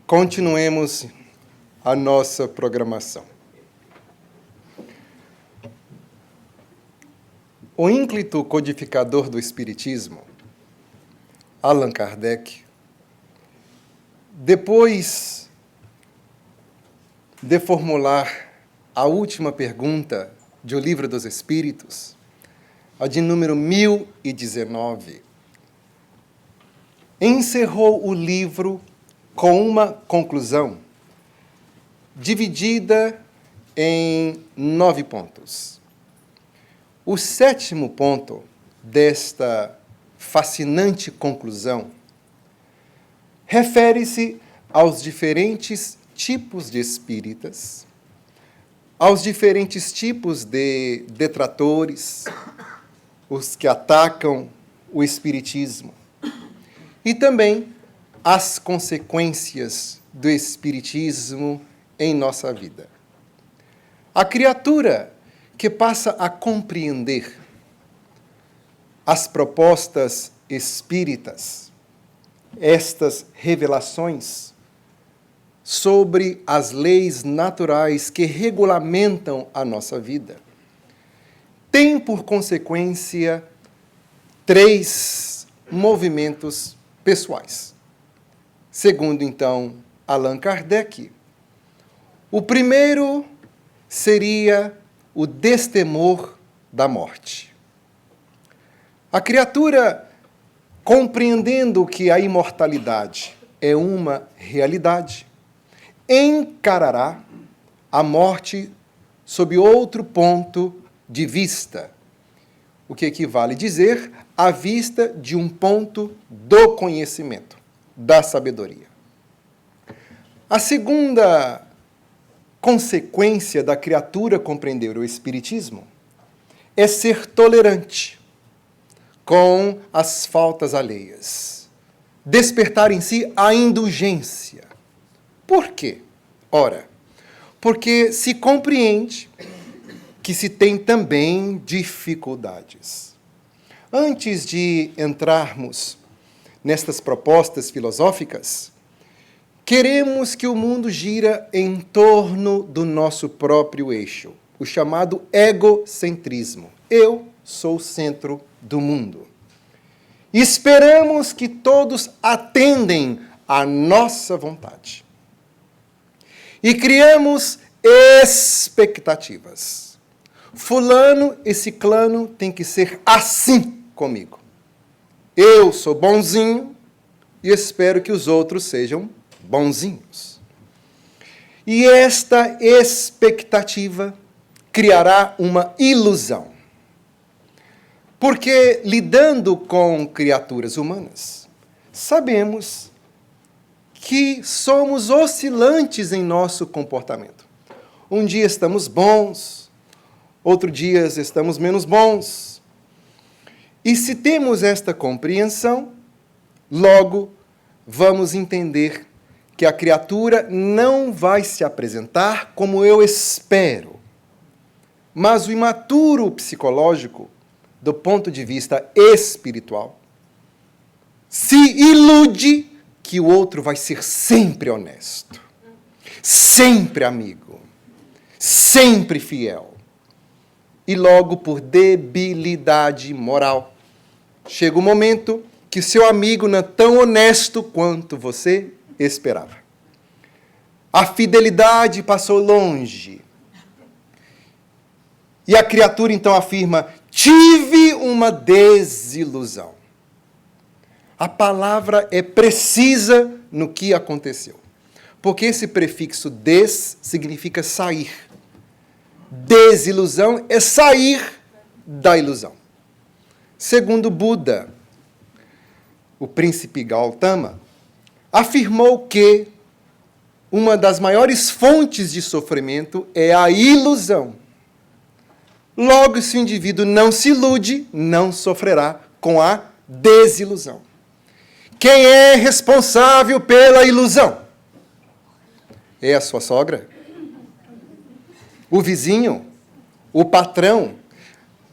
Continuemos a nossa programação. O ínclito codificador do Espiritismo, Allan Kardec, depois de formular a última pergunta do Livro dos Espíritos, a de número 1019, encerrou o livro com uma conclusão dividida em 9 pontos. O 7º ponto desta fascinante conclusão refere-se aos diferentes tipos de espíritas, aos diferentes tipos de detratores, os que atacam o Espiritismo, e também as consequências do Espiritismo em nossa vida. A criatura que passa a compreender as propostas espíritas, estas revelações sobre as leis naturais que regulamentam a nossa vida, tem por consequência 3 movimentos pessoais. Segundo, então, Allan Kardec, o primeiro seria o destemor da morte. A criatura, compreendendo que a imortalidade é uma realidade, encarará a morte sob outro ponto de vista, o que equivale a dizer à vista de um ponto do conhecimento, da sabedoria. A segunda consequência da criatura compreender o Espiritismo é ser tolerante com as faltas alheias, despertar em si a indulgência. Por quê? Ora, porque se compreende que se tem também dificuldades. Antes de entrarmos nestas propostas filosóficas, queremos que o mundo gira em torno do nosso próprio eixo, o chamado egocentrismo. Eu sou o centro do mundo. Esperamos que todos atendem à nossa vontade. E criamos expectativas. Fulano e ciclano tem que ser assim comigo. Eu sou bonzinho e espero que os outros sejam bonzinhos. E esta expectativa criará uma ilusão. Porque, lidando com criaturas humanas, sabemos que somos oscilantes em nosso comportamento. Um dia estamos bons, outro dia estamos menos bons. E se temos esta compreensão, logo vamos entender que a criatura não vai se apresentar como eu espero. Mas o imaturo psicológico, do ponto de vista espiritual, se ilude que o outro vai ser sempre honesto, sempre amigo, sempre fiel. E logo, por debilidade moral, chega o momento que seu amigo não é tão honesto quanto você esperava. A fidelidade passou longe. E a criatura então afirma: tive uma desilusão. A palavra é precisa no que aconteceu. Porque esse prefixo des significa sair. Desilusão é sair da ilusão. Segundo Buda, o príncipe Gautama afirmou que uma das maiores fontes de sofrimento é a ilusão. Logo, se o indivíduo não se ilude, não sofrerá com a desilusão. Quem é responsável pela ilusão? É a sua sogra? O vizinho? O patrão?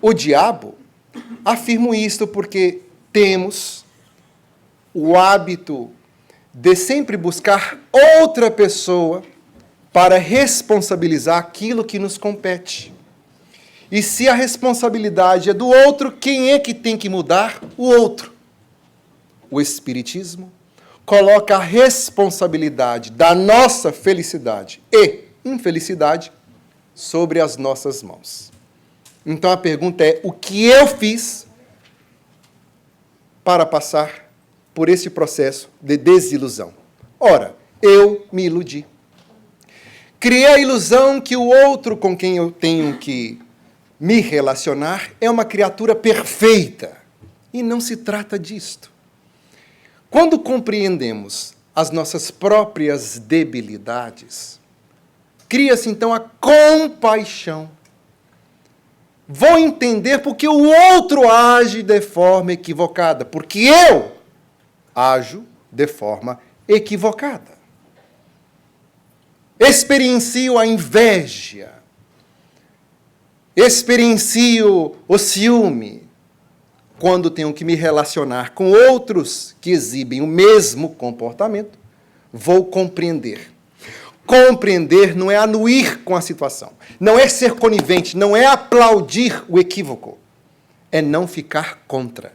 O diabo? Afirmo isto porque temos o hábito de sempre buscar outra pessoa para responsabilizar aquilo que nos compete. E se a responsabilidade é do outro, quem é que tem que mudar? O outro. O Espiritismo coloca a responsabilidade da nossa felicidade e infelicidade sobre as nossas mãos. Então a pergunta é: o que eu fiz para passar por esse processo de desilusão? Ora, eu me iludi. Criei a ilusão que o outro com quem eu tenho que me relacionar é uma criatura perfeita. E não se trata disto. Quando compreendemos as nossas próprias debilidades, cria-se então a compaixão. Vou entender porque o outro age de forma equivocada, porque eu ajo de forma equivocada. Experiencio a inveja, experiencio o ciúme, quando tenho que me relacionar com outros que exibem o mesmo comportamento, vou compreender. Compreender não é anuir com a situação, não é ser conivente, não é aplaudir o equívoco, é não ficar contra.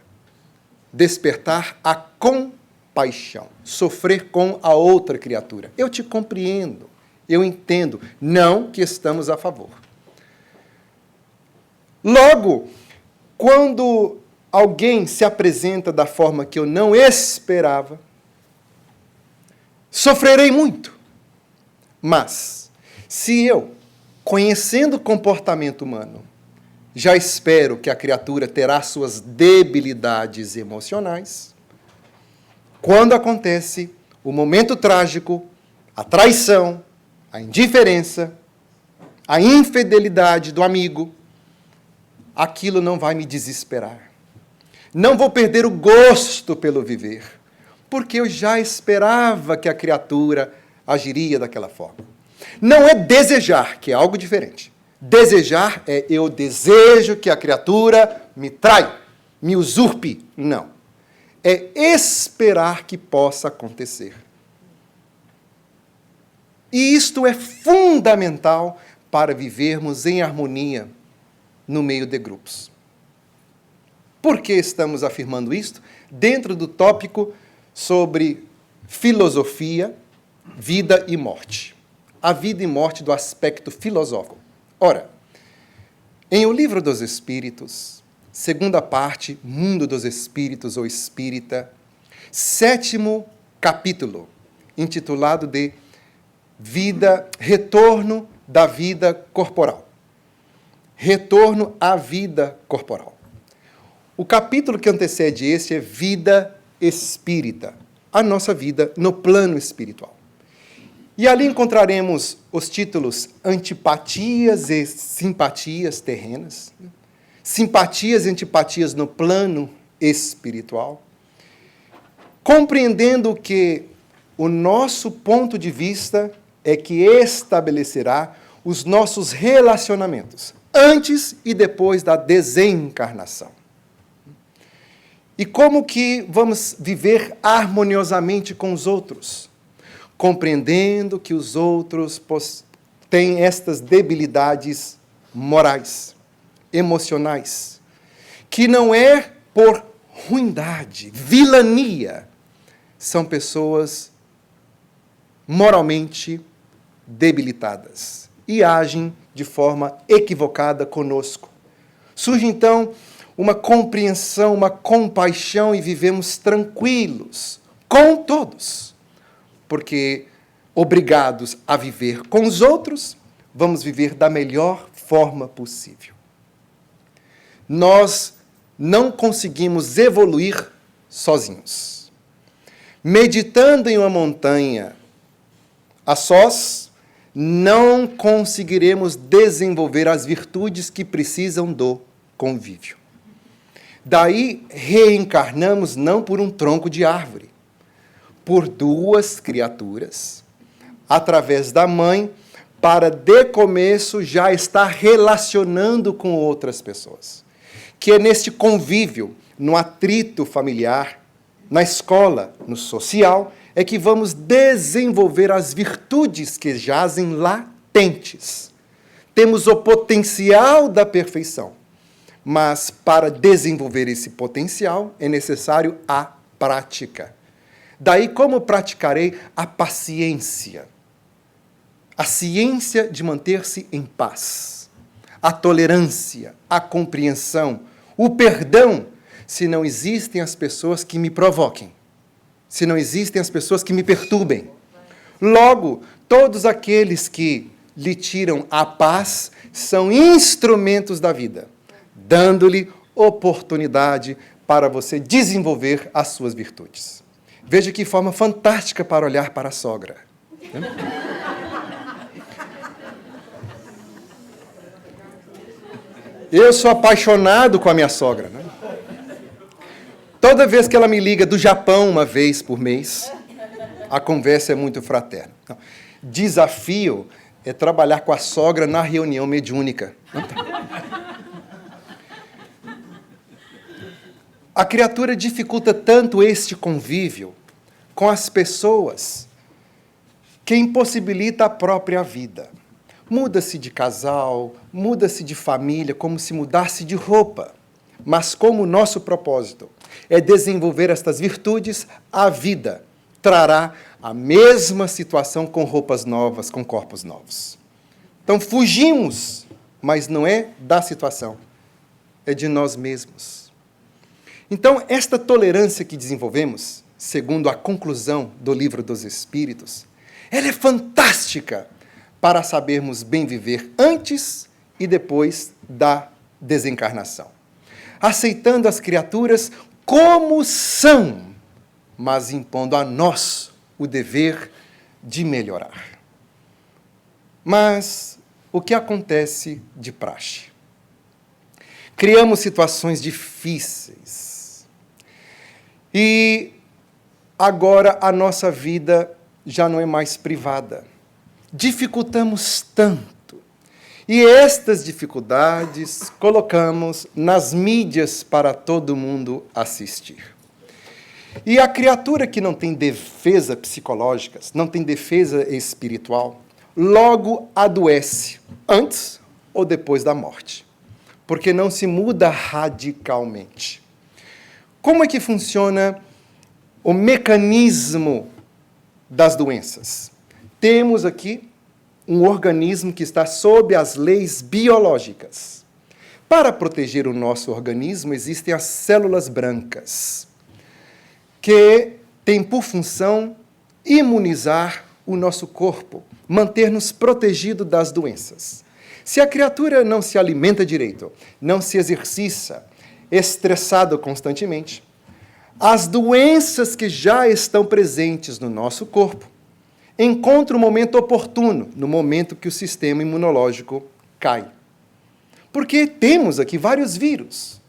Despertar a compaixão, sofrer com a outra criatura. Eu te compreendo, eu entendo, não que estamos a favor. Logo, quando alguém se apresenta da forma que eu não esperava, sofrerei muito. Mas, se eu, conhecendo o comportamento humano, já espero que a criatura terá suas debilidades emocionais, quando acontece o momento trágico, a traição, a indiferença, a infidelidade do amigo, aquilo não vai me desesperar. Não vou perder o gosto pelo viver, porque eu já esperava que a criatura agiria daquela forma. Não é desejar, que é algo diferente. Desejar é eu desejo que a criatura me traia, me usurpe. Não. É esperar que possa acontecer. E isto é fundamental para vivermos em harmonia no meio de grupos. Por que estamos afirmando isto? Dentro do tópico sobre filosofia, vida e morte. A vida e morte do aspecto filosófico. Ora, em O Livro dos Espíritos, segunda parte, Mundo dos Espíritos ou Espírita, 7º capítulo, intitulado de Retorno da Vida Corporal. Retorno à vida corporal. O capítulo que antecede este é Vida Espírita, a nossa vida no plano espiritual. E ali encontraremos os títulos Antipatias e Simpatias terrenas, Simpatias e Antipatias no plano espiritual, compreendendo que o nosso ponto de vista é que estabelecerá os nossos relacionamentos, antes e depois da desencarnação. E como que vamos viver harmoniosamente com os outros? Compreendendo que os outros têm estas debilidades morais, emocionais, que não é por ruindade, vilania, são pessoas moralmente debilitadas e agem de forma equivocada conosco. Surge então uma compreensão, uma compaixão e vivemos tranquilos com todos, porque obrigados a viver com os outros, vamos viver da melhor forma possível. Nós não conseguimos evoluir sozinhos. Meditando em uma montanha a sós, não conseguiremos desenvolver as virtudes que precisam do convívio. Daí, reencarnamos não por um tronco de árvore, por duas criaturas, através da mãe, para de começo já estar relacionando com outras pessoas. Que é neste convívio, no atrito familiar, na escola, no social, é que vamos desenvolver as virtudes que jazem latentes. Temos o potencial da perfeição, mas para desenvolver esse potencial é necessário a prática. Daí, como praticarei a paciência? A ciência de manter-se em paz, a tolerância, a compreensão, o perdão, se não existem as pessoas que me provoquem, se não existem as pessoas que me perturbem. Logo, todos aqueles que lhe tiram a paz são instrumentos da vida, dando-lhe oportunidade para você desenvolver as suas virtudes. Veja que forma fantástica para olhar para a sogra. Eu sou apaixonado com a minha sogra, né? Toda vez que ela me liga do Japão, uma vez por mês, a conversa é muito fraterna. Então, desafio é trabalhar com a sogra na reunião mediúnica. A criatura dificulta tanto este convívio com as pessoas que impossibilita a própria vida. Muda-se de casal, muda-se de família, como se mudasse de roupa. Mas como o nosso propósito é desenvolver estas virtudes, a vida trará a mesma situação com roupas novas, com corpos novos. Então fugimos, mas não é da situação, é de nós mesmos. Então esta tolerância que desenvolvemos, segundo a conclusão do Livro dos Espíritos, ela é fantástica para sabermos bem viver antes e depois da desencarnação. Aceitando as criaturas como são, mas impondo a nós o dever de melhorar. Mas o que acontece de praxe? Criamos situações difíceis. E agora a nossa vida já não é mais privada. Dificultamos tanto. E estas dificuldades colocamos nas mídias para todo mundo assistir. E a criatura que não tem defesa psicológica, não tem defesa espiritual, logo adoece, antes ou depois da morte, porque não se muda radicalmente. Como é que funciona o mecanismo das doenças? Temos aqui um organismo que está sob as leis biológicas. Para proteger o nosso organismo, existem as células brancas, que têm por função imunizar o nosso corpo, manter-nos protegidos das doenças. Se a criatura não se alimenta direito, não se exercita, estressado constantemente, as doenças que já estão presentes no nosso corpo encontra o momento oportuno, no momento que o sistema imunológico cai. Porque temos aqui vários vírus,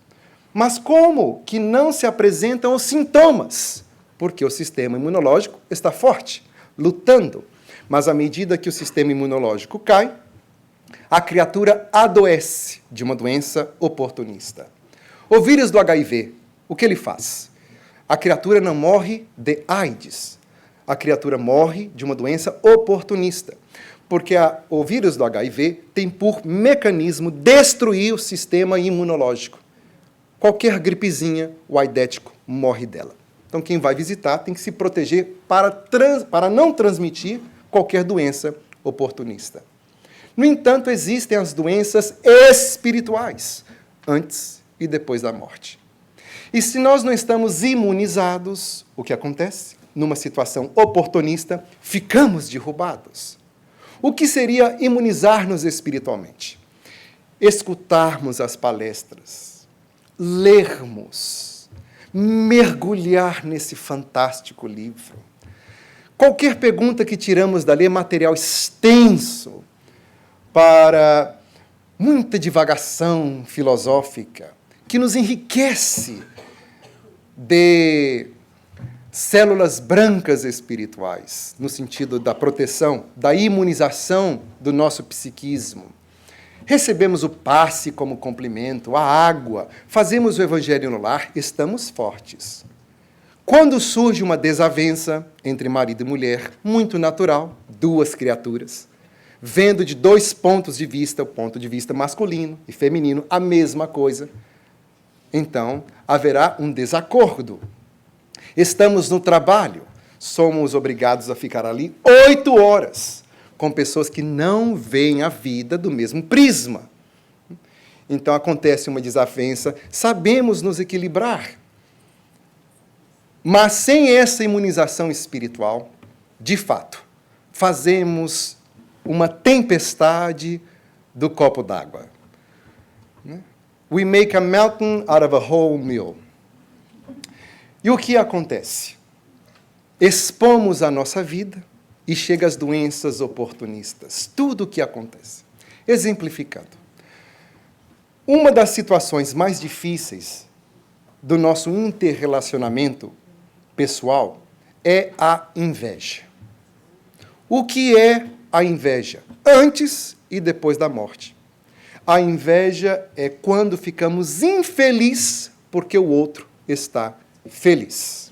mas como que não se apresentam os sintomas? Porque o sistema imunológico está forte, lutando. Mas à medida que o sistema imunológico cai, a criatura adoece de uma doença oportunista. O vírus do HIV, o que ele faz? A criatura não morre de AIDS. A criatura morre de uma doença oportunista, porque o vírus do HIV tem por mecanismo destruir o sistema imunológico. Qualquer gripezinha, o aidético morre dela. Então, quem vai visitar tem que se proteger para não transmitir qualquer doença oportunista. No entanto, existem as doenças espirituais, antes e depois da morte. E se nós não estamos imunizados, o que acontece? Numa situação oportunista, ficamos derrubados. O que seria imunizar-nos espiritualmente? Escutarmos as palestras, lermos, mergulhar nesse fantástico livro. Qualquer pergunta que tiramos dali é material extenso para muita divagação filosófica, que nos enriquece de células brancas espirituais, no sentido da proteção, da imunização do nosso psiquismo. Recebemos o passe como complemento, a água, fazemos o evangelho no lar, estamos fortes. Quando surge uma desavença entre marido e mulher, muito natural, duas criaturas, vendo de dois pontos de vista, o ponto de vista masculino e feminino, a mesma coisa, então haverá um desacordo. Estamos no trabalho, somos obrigados a ficar ali 8 horas, com pessoas que não veem a vida do mesmo prisma. Então acontece uma desavença, sabemos nos equilibrar. Mas sem essa imunização espiritual, de fato, fazemos uma tempestade do copo d'água. We make a mountain out of a whole meal. E o que acontece? Expomos a nossa vida e chegam as doenças oportunistas. Tudo o que acontece. Exemplificando. Uma das situações mais difíceis do nosso interrelacionamento pessoal é a inveja. O que é a inveja? Antes e depois da morte. A inveja é quando ficamos infelizes porque o outro está feliz.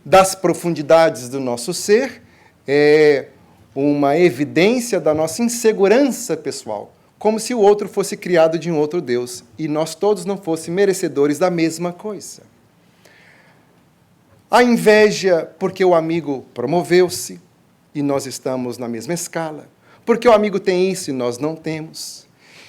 Das profundidades do nosso ser, é uma evidência da nossa insegurança pessoal, como se o outro fosse criado de um outro Deus e nós todos não fôssemos merecedores da mesma coisa. A inveja porque o amigo promoveu-se e nós estamos na mesma escala, porque o amigo tem isso e nós não temos.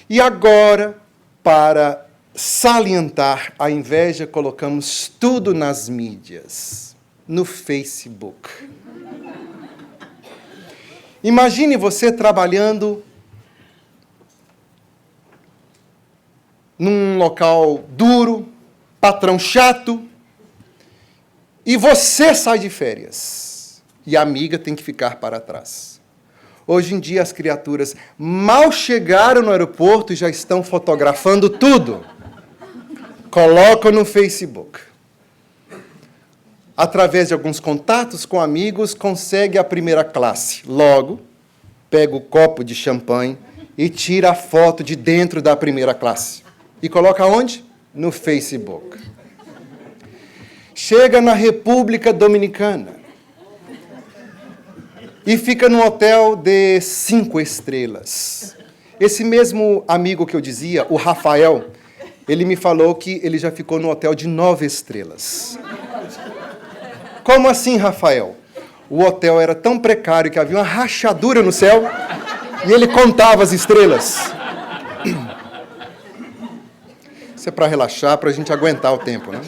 E agora, para salientar a inveja, colocamos tudo nas mídias, no Facebook. Imagine você trabalhando num local duro, patrão chato, e você sai de férias, e a amiga tem que ficar para trás. Hoje em dia, as criaturas mal chegaram no aeroporto e já estão fotografando tudo. Colocam no Facebook. Através de alguns contatos com amigos, consegue a primeira classe. Logo, pega o copo de champanhe e tira a foto de dentro da primeira classe. E coloca onde? No Facebook. Chega na República Dominicana e fica num hotel de 5 estrelas. Esse mesmo amigo que eu dizia, o Rafael, ele me falou que ele já ficou no hotel de 9 estrelas. Como assim, Rafael? O hotel era tão precário que havia uma rachadura no céu e ele contava as estrelas. Isso é para relaxar, para a gente aguentar o tempo, né?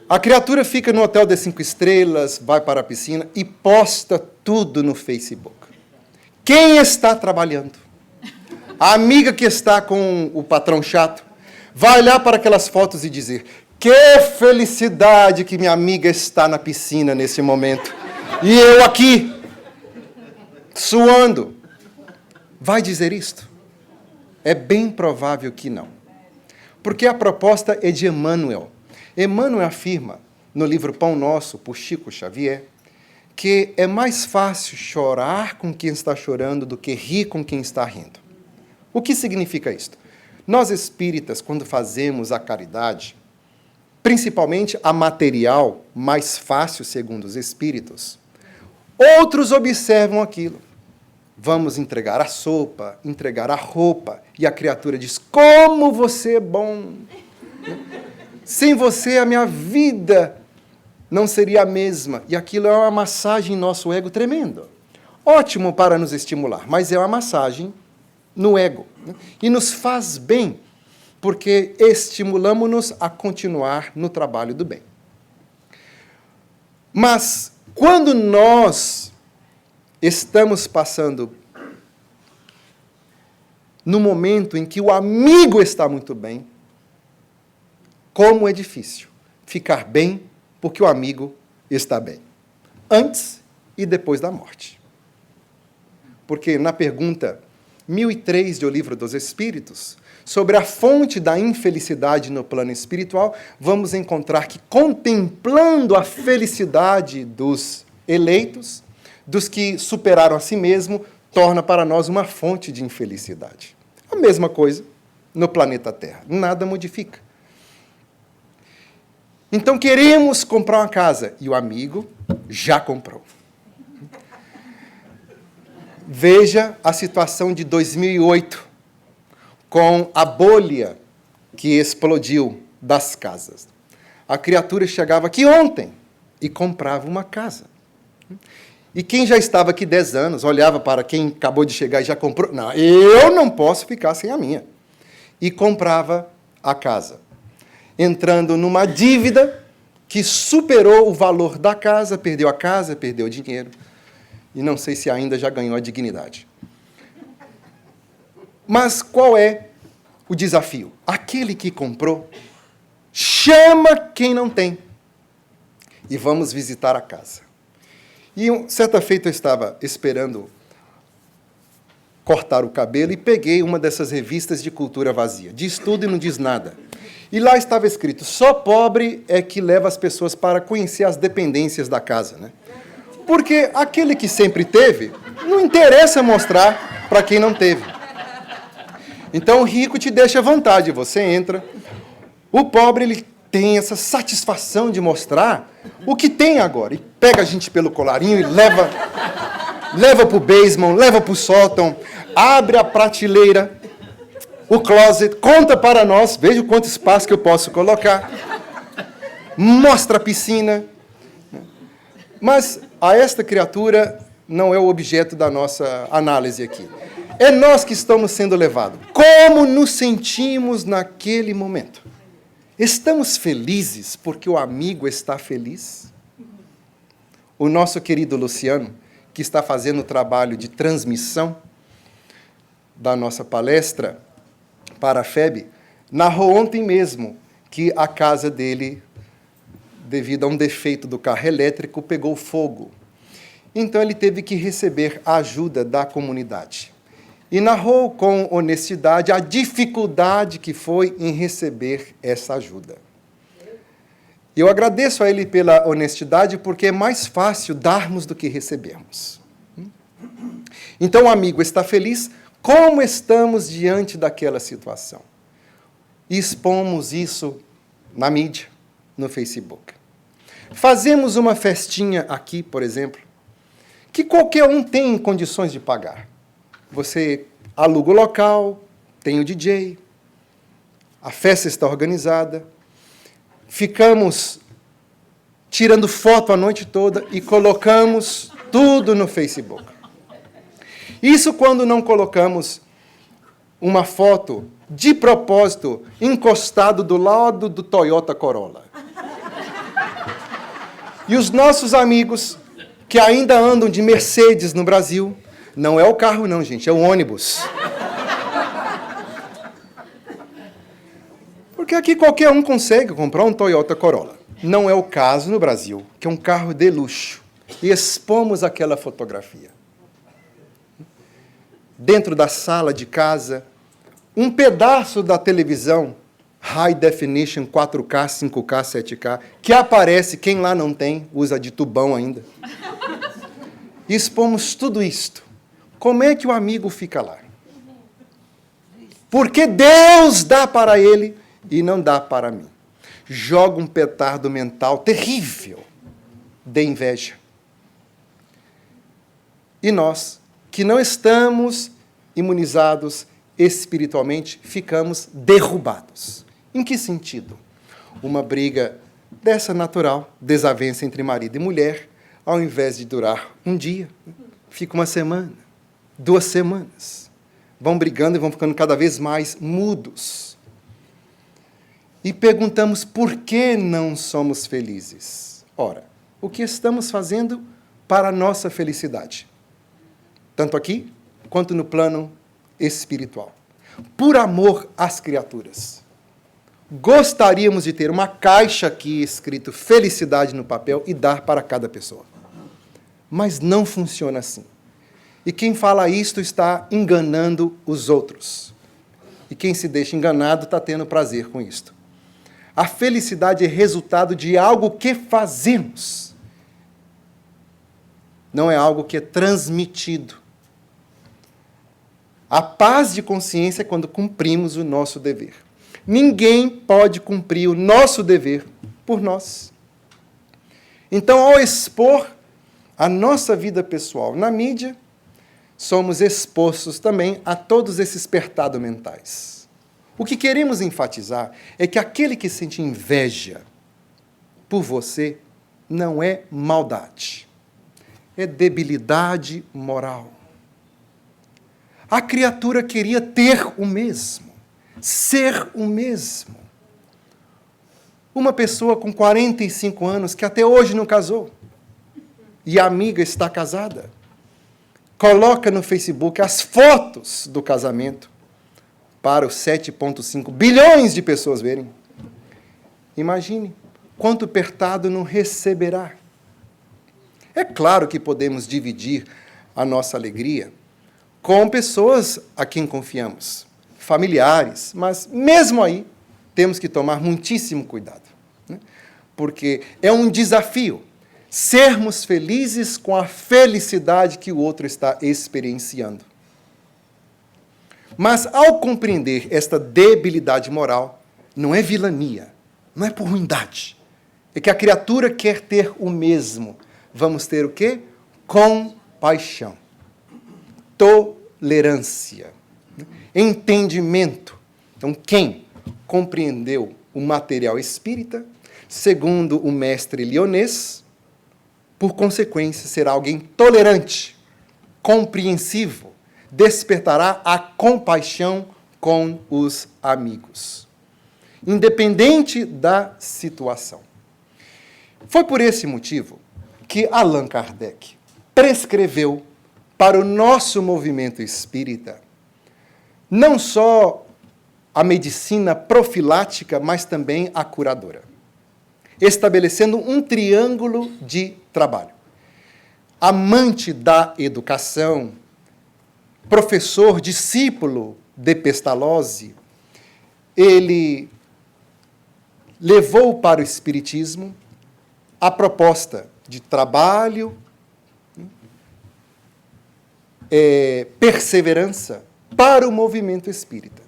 A criatura fica no hotel de 5 estrelas, vai para a piscina e posta tudo no Facebook. Quem está trabalhando? A amiga que está com o patrão chato vai olhar para aquelas fotos e dizer: que felicidade que minha amiga está na piscina nesse momento. E eu aqui, suando. Vai dizer isto? É bem provável que não. Porque a proposta é de Emmanuel. Emmanuel afirma, no livro Pão Nosso, por Chico Xavier, que é mais fácil chorar com quem está chorando do que rir com quem está rindo. O que significa isto? Nós espíritas, quando fazemos a caridade, principalmente a material, mais fácil segundo os espíritos, outros observam aquilo. Vamos entregar a sopa, entregar a roupa, e a criatura diz: como você é bom! Sem você, a minha vida não seria a mesma. E aquilo é uma massagem em nosso ego tremendo. Ótimo para nos estimular, mas é uma massagem no ego. E nos faz bem, porque estimulamos-nos a continuar no trabalho do bem. Mas, quando nós estamos passando no momento em que o amigo está muito bem, como é difícil ficar bem porque o amigo está bem, antes e depois da morte. Porque na pergunta 1003 do Livro dos Espíritos, sobre a fonte da infelicidade no plano espiritual, vamos encontrar que, contemplando a felicidade dos eleitos, dos que superaram a si mesmo, torna para nós uma fonte de infelicidade. A mesma coisa no planeta Terra. Nada modifica. Então queremos comprar uma casa e o amigo já comprou. Veja a situação de 2008, com a bolha que explodiu das casas. A criatura chegava aqui ontem e comprava uma casa. E quem já estava aqui 10 anos, olhava para quem acabou de chegar e já comprou. Não, eu não posso ficar sem a minha. E comprava a casa, entrando numa dívida que superou o valor da casa, perdeu o dinheiro, e não sei se ainda já ganhou a dignidade. Mas qual é o desafio? Aquele que comprou, chama quem não tem. E vamos visitar a casa. E certa feita eu estava esperando cortar o cabelo e peguei uma dessas revistas de cultura vazia. Diz tudo e não diz nada. E lá estava escrito, só pobre é que leva as pessoas para conhecer as dependências da casa, né? Porque aquele que sempre teve, não interessa mostrar para quem não teve. Então o rico te deixa à vontade, você entra. O pobre, ele tem essa satisfação de mostrar o que tem agora. E pega a gente pelo colarinho e leva para o basement, leva para o sótão, abre a prateleira, o closet, conta para nós, veja quanto espaço que eu posso colocar, mostra a piscina. Mas a esta criatura não é o objeto da nossa análise aqui. É nós que estamos sendo levados. Como nos sentimos naquele momento? Estamos felizes porque o amigo está feliz? O nosso querido Luciano, que está fazendo o trabalho de transmissão da nossa palestra para a FEB, narrou ontem mesmo que a casa dele, devido a um defeito do carro elétrico, pegou fogo. Então ele teve que receber a ajuda da comunidade. E narrou com honestidade a dificuldade que foi em receber essa ajuda. Eu agradeço a ele pela honestidade, porque é mais fácil darmos do que recebermos. Então o amigo está feliz. Como estamos diante daquela situação? E expomos isso na mídia, no Facebook. Fazemos uma festinha aqui, por exemplo, que qualquer um tem condições de pagar. Você aluga o local, tem o DJ, a festa está organizada, ficamos tirando foto a noite toda e colocamos tudo no Facebook. Isso quando não colocamos uma foto de propósito encostado do lado do Toyota Corolla. E os nossos amigos que ainda andam de Mercedes no Brasil, não é o carro não, gente, é o ônibus. Porque aqui qualquer um consegue comprar um Toyota Corolla. Não é o caso no Brasil, que é um carro de luxo. E expomos aquela fotografia. Dentro da sala de casa, um pedaço da televisão, High Definition, 4K, 5K, 7K, que aparece, quem lá não tem, usa de tubão ainda. E expomos tudo isto. Como é que o amigo fica lá? Porque Deus dá para ele e não dá para mim. Joga um petardo mental terrível de inveja. E nós, que não estamos imunizados espiritualmente, ficamos derrubados. Em que sentido? Uma briga dessa natural, desavença entre marido e mulher, ao invés de durar um dia, fica uma semana, 2 semanas. Vão brigando e vão ficando cada vez mais mudos. E perguntamos por que não somos felizes. Ora, o que estamos fazendo para a nossa felicidade? Tanto aqui, quanto no plano espiritual. Por amor às criaturas. Gostaríamos de ter uma caixa aqui escrito felicidade no papel e dar para cada pessoa. Mas não funciona assim. E quem fala isto está enganando os outros. E quem se deixa enganado está tendo prazer com isto. A felicidade é resultado de algo que fazemos. Não é algo que é transmitido. A paz de consciência é quando cumprimos o nosso dever. Ninguém pode cumprir o nosso dever por nós. Então, ao expor a nossa vida pessoal na mídia, somos expostos também a todos esses pertados mentais. O que queremos enfatizar é que aquele que sente inveja por você não é maldade, é debilidade moral. A criatura queria ter o mesmo, ser o mesmo. Uma pessoa com 45 anos que até hoje não casou, e a amiga está casada, coloca no Facebook as fotos do casamento para os 7,5 bilhões de pessoas verem. Imagine quanto apertado não receberá. É claro que podemos dividir a nossa alegria com pessoas a quem confiamos, familiares, mas mesmo aí temos que tomar muitíssimo cuidado, né? Porque é um desafio sermos felizes com a felicidade que o outro está experienciando. Mas, ao compreender esta debilidade moral, não é vilania, não é por ruindade. É que a criatura quer ter o mesmo. Vamos ter o quê? Compaixão, tolerância, entendimento. Então, quem compreendeu o material espírita, segundo o mestre Lyonès, por consequência, será alguém tolerante, compreensivo, despertará a compaixão com os amigos, independente da situação. Foi por esse motivo que Allan Kardec prescreveu para o nosso movimento espírita não só a medicina profilática, mas também a curadora, estabelecendo um triângulo de trabalho. Amante da educação, professor, discípulo de Pestalozzi, ele levou para o Espiritismo a proposta de trabalho, perseverança para o movimento espírita,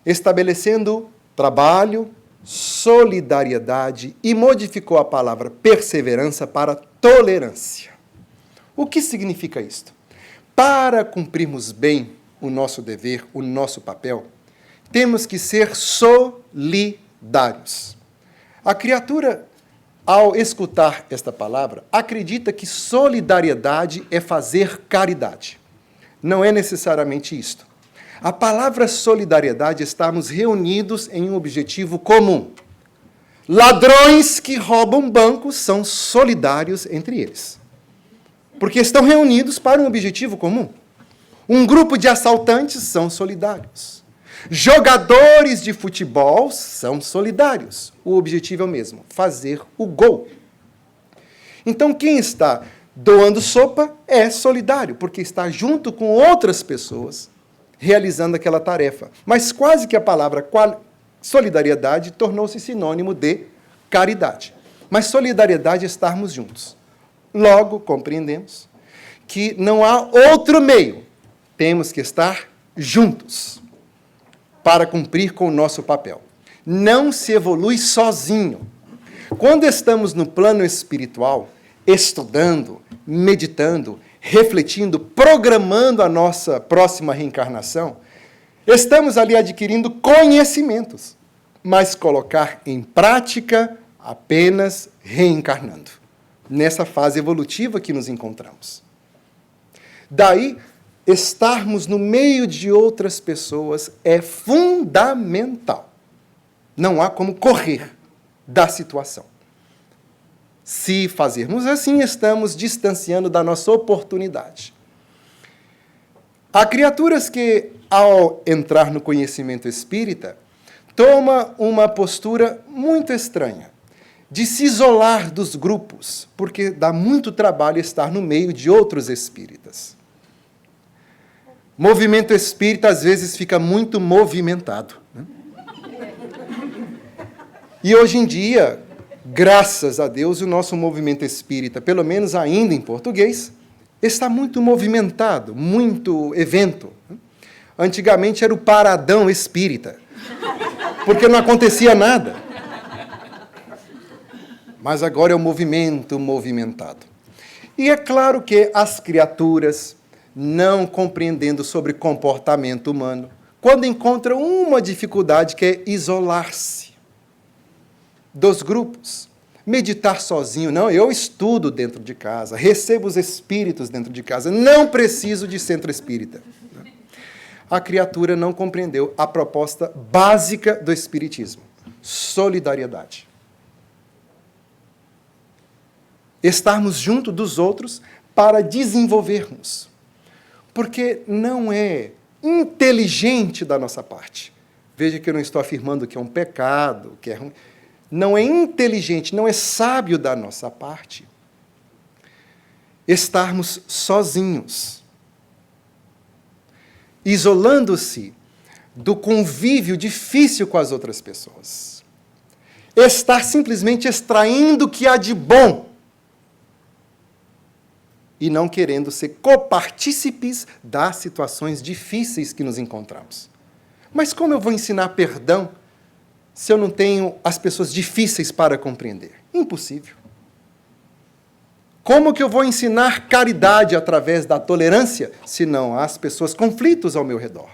estabelecendo trabalho, solidariedade e modificou a palavra perseverança para tolerância. O que significa isto? Para cumprirmos bem o nosso dever, o nosso papel, temos que ser solidários. A criatura, ao escutar esta palavra, acredita que solidariedade é fazer caridade. Não é necessariamente isto. A palavra solidariedade, estamos reunidos em um objetivo comum. Ladrões que roubam bancos são solidários entre eles, porque estão reunidos para um objetivo comum. Um grupo de assaltantes são solidários. Jogadores de futebol são solidários. O objetivo é o mesmo, fazer o gol. Então, quem está doando sopa é solidário, porque está junto com outras pessoas realizando aquela tarefa. Mas quase que a palavra solidariedade tornou-se sinônimo de caridade. Mas solidariedade é estarmos juntos. Logo, compreendemos que não há outro meio. Temos que estar juntos para cumprir com o nosso papel. Não se evolui sozinho. Quando estamos no plano espiritual, estudando, meditando, refletindo, programando a nossa próxima reencarnação, estamos ali adquirindo conhecimentos, mas colocar em prática apenas reencarnando, nessa fase evolutiva que nos encontramos. Daí, estarmos no meio de outras pessoas é fundamental. Não há como correr da situação. Se fazermos assim, estamos distanciando da nossa oportunidade. Há criaturas que, ao entrar no conhecimento espírita, tomam uma postura muito estranha, de se isolar dos grupos, porque dá muito trabalho estar no meio de outros espíritas. Movimento espírita, às vezes, fica muito movimentado, né? E hoje em dia, graças a Deus, o nosso movimento espírita, pelo menos ainda em português, está muito movimentado, muito evento. Antigamente era o paradão espírita, porque não acontecia nada. Mas agora é o movimento movimentado. E é claro que as criaturas, não compreendendo sobre comportamento humano, quando encontram uma dificuldade que é isolar-se dos grupos, meditar sozinho. Não, eu estudo dentro de casa, recebo os espíritos dentro de casa, não preciso de centro espírita. A criatura não compreendeu a proposta básica do espiritismo: solidariedade. Estarmos junto dos outros para desenvolvermos. Porque não é inteligente da nossa parte. Veja que eu não estou afirmando que é um pecado, que é ruim. Não é inteligente, não é sábio da nossa parte estarmos sozinhos, isolando-se do convívio difícil com as outras pessoas. Estar simplesmente extraindo o que há de bom e não querendo ser copartícipes das situações difíceis que nos encontramos. Mas como eu vou ensinar perdão se eu não tenho as pessoas difíceis para compreender? Impossível. Como que eu vou ensinar caridade através da tolerância se não há as pessoas conflitos ao meu redor?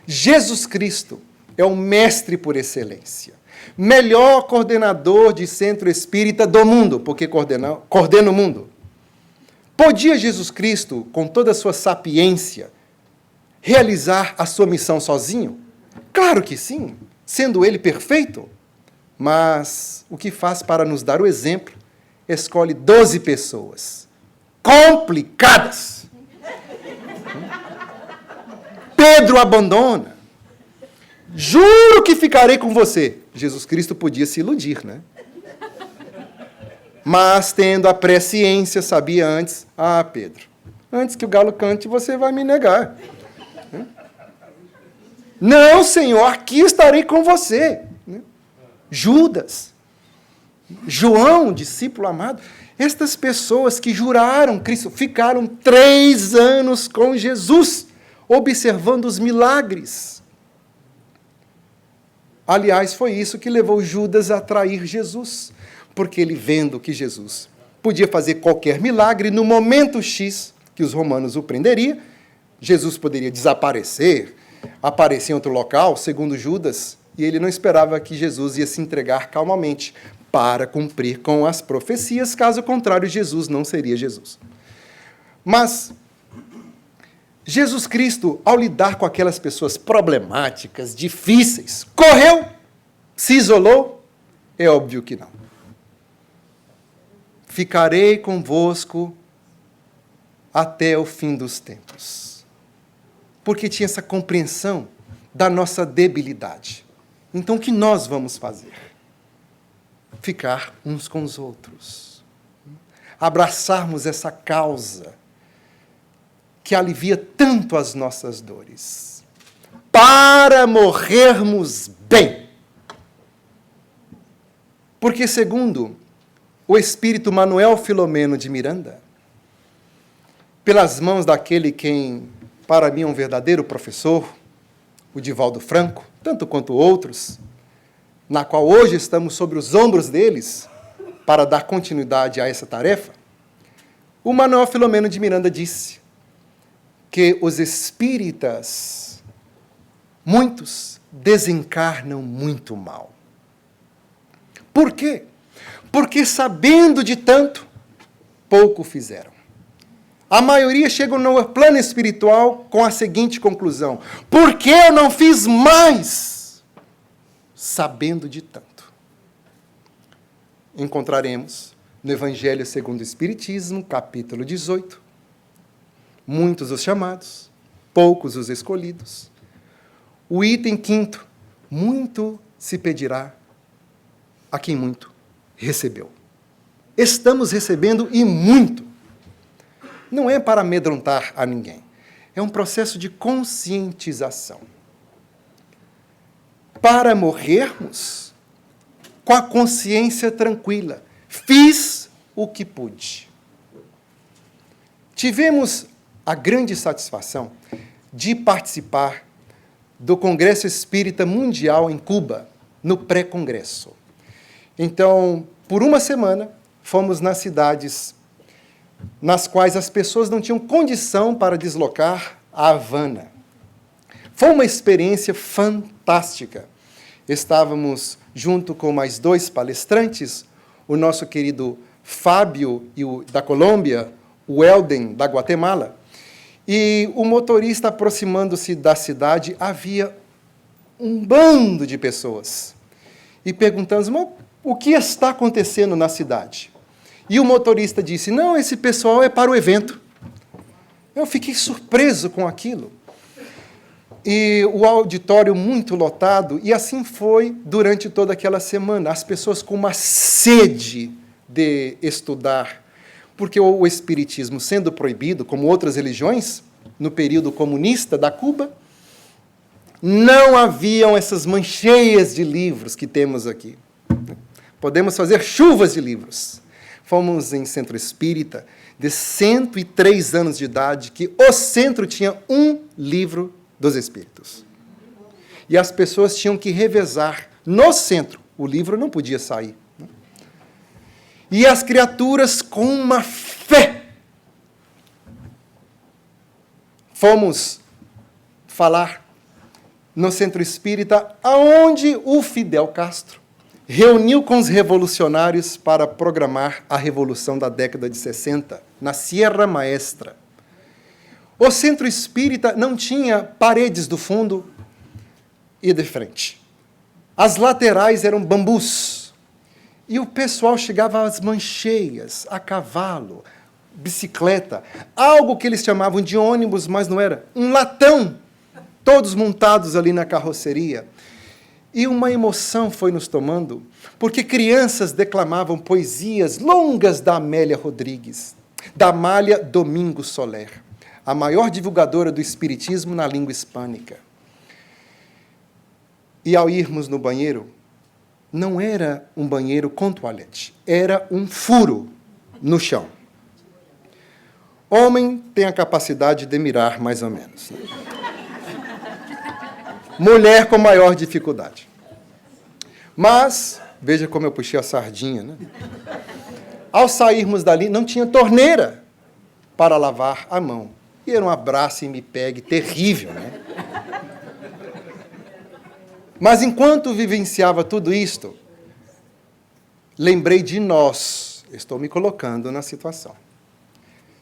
Jesus Cristo é o mestre por excelência, melhor coordenador de centro espírita do mundo, porque coordena o mundo. Podia Jesus Cristo, com toda a sua sapiência, realizar a sua missão sozinho? Claro que sim, sendo ele perfeito. Mas o que faz para nos dar o exemplo? Escolhe 12 pessoas complicadas. Pedro abandona. Juro que ficarei com você. Jesus Cristo podia se iludir, né? Mas, tendo a presciência, sabia antes: Pedro, antes que o galo cante, você vai me negar. Não, Senhor, aqui estarei com você. Judas, João, discípulo amado, estas pessoas que juraram Cristo, ficaram 3 anos com Jesus, observando os milagres. Aliás, foi isso que levou Judas a trair Jesus, porque ele, vendo que Jesus podia fazer qualquer milagre, no momento X que os romanos o prenderiam, Jesus poderia desaparecer, aparecer em outro local, segundo Judas, e ele não esperava que Jesus ia se entregar calmamente para cumprir com as profecias, caso contrário, Jesus não seria Jesus. Mas Jesus Cristo, ao lidar com aquelas pessoas problemáticas, difíceis, correu? Se isolou? É óbvio que não. Ficarei convosco até o fim dos tempos. Porque tinha essa compreensão da nossa debilidade. Então, o que nós vamos fazer? Ficar uns com os outros. Abraçarmos essa causa que alivia tanto as nossas dores. Para morrermos bem. Porque, segundo o espírito Manuel Filomeno de Miranda, pelas mãos daquele quem, para mim, é um verdadeiro professor, o Divaldo Franco, tanto quanto outros, na qual hoje estamos sobre os ombros deles, para dar continuidade a essa tarefa, o Manuel Filomeno de Miranda disse que os espíritas, muitos, desencarnam muito mal. Por quê? Porque, sabendo de tanto, pouco fizeram. A maioria chega no plano espiritual com a seguinte conclusão: por que eu não fiz mais, sabendo de tanto? Encontraremos no Evangelho segundo o Espiritismo, capítulo 18, muitos os chamados, poucos os escolhidos. O item 5º, muito se pedirá a quem muito recebeu. Estamos recebendo e muito. Não é para amedrontar a ninguém. É um processo de conscientização. Para morrermos com a consciência tranquila. Fiz o que pude. Tivemos a grande satisfação de participar do Congresso Espírita Mundial em Cuba, no pré-congresso. Então, por uma semana, fomos nas cidades nas quais as pessoas não tinham condição para deslocar a Havana. Foi uma experiência fantástica. Estávamos junto com mais 2 palestrantes, o nosso querido Fábio da Colômbia, o Elden da Guatemala, e o motorista aproximando-se da cidade, havia um bando de pessoas. E perguntamos, mas o que está acontecendo na cidade? E o motorista disse, não, esse pessoal é para o evento. Eu fiquei surpreso com aquilo. E o auditório muito lotado, e assim foi durante toda aquela semana. As pessoas com uma sede de estudar, porque o Espiritismo, sendo proibido, como outras religiões, no período comunista da Cuba, não haviam essas mancheias de livros que temos aqui. Podemos fazer chuvas de livros. Fomos em centro espírita, de 103 anos de idade, que o centro tinha um livro dos Espíritos. E as pessoas tinham que revezar no centro. O livro não podia sair. E as criaturas com uma fé. Fomos falar no centro espírita, aonde o Fidel Castro reuniu com os revolucionários para programar a Revolução da década de 60, na Sierra Maestra. O centro espírita não tinha paredes do fundo e de frente. As laterais eram bambus. E o pessoal chegava às mancheias, a cavalo, bicicleta, algo que eles chamavam de ônibus, mas não era, um latão, todos montados ali na carroceria. E uma emoção foi nos tomando, porque crianças declamavam poesias longas da Amélia Rodrigues, da Amália Domingos Soler, a maior divulgadora do espiritismo na língua hispânica. E ao irmos no banheiro, não era um banheiro com toalete, era um furo no chão. Homem tem a capacidade de mirar mais ou menos. Né? Mulher com maior dificuldade. Mas, veja como eu puxei a sardinha, né? Ao sairmos dali, não tinha torneira para lavar a mão. E era um abraço e me pegue terrível, né? Mas enquanto vivenciava tudo isto, lembrei de nós. Estou me colocando na situação.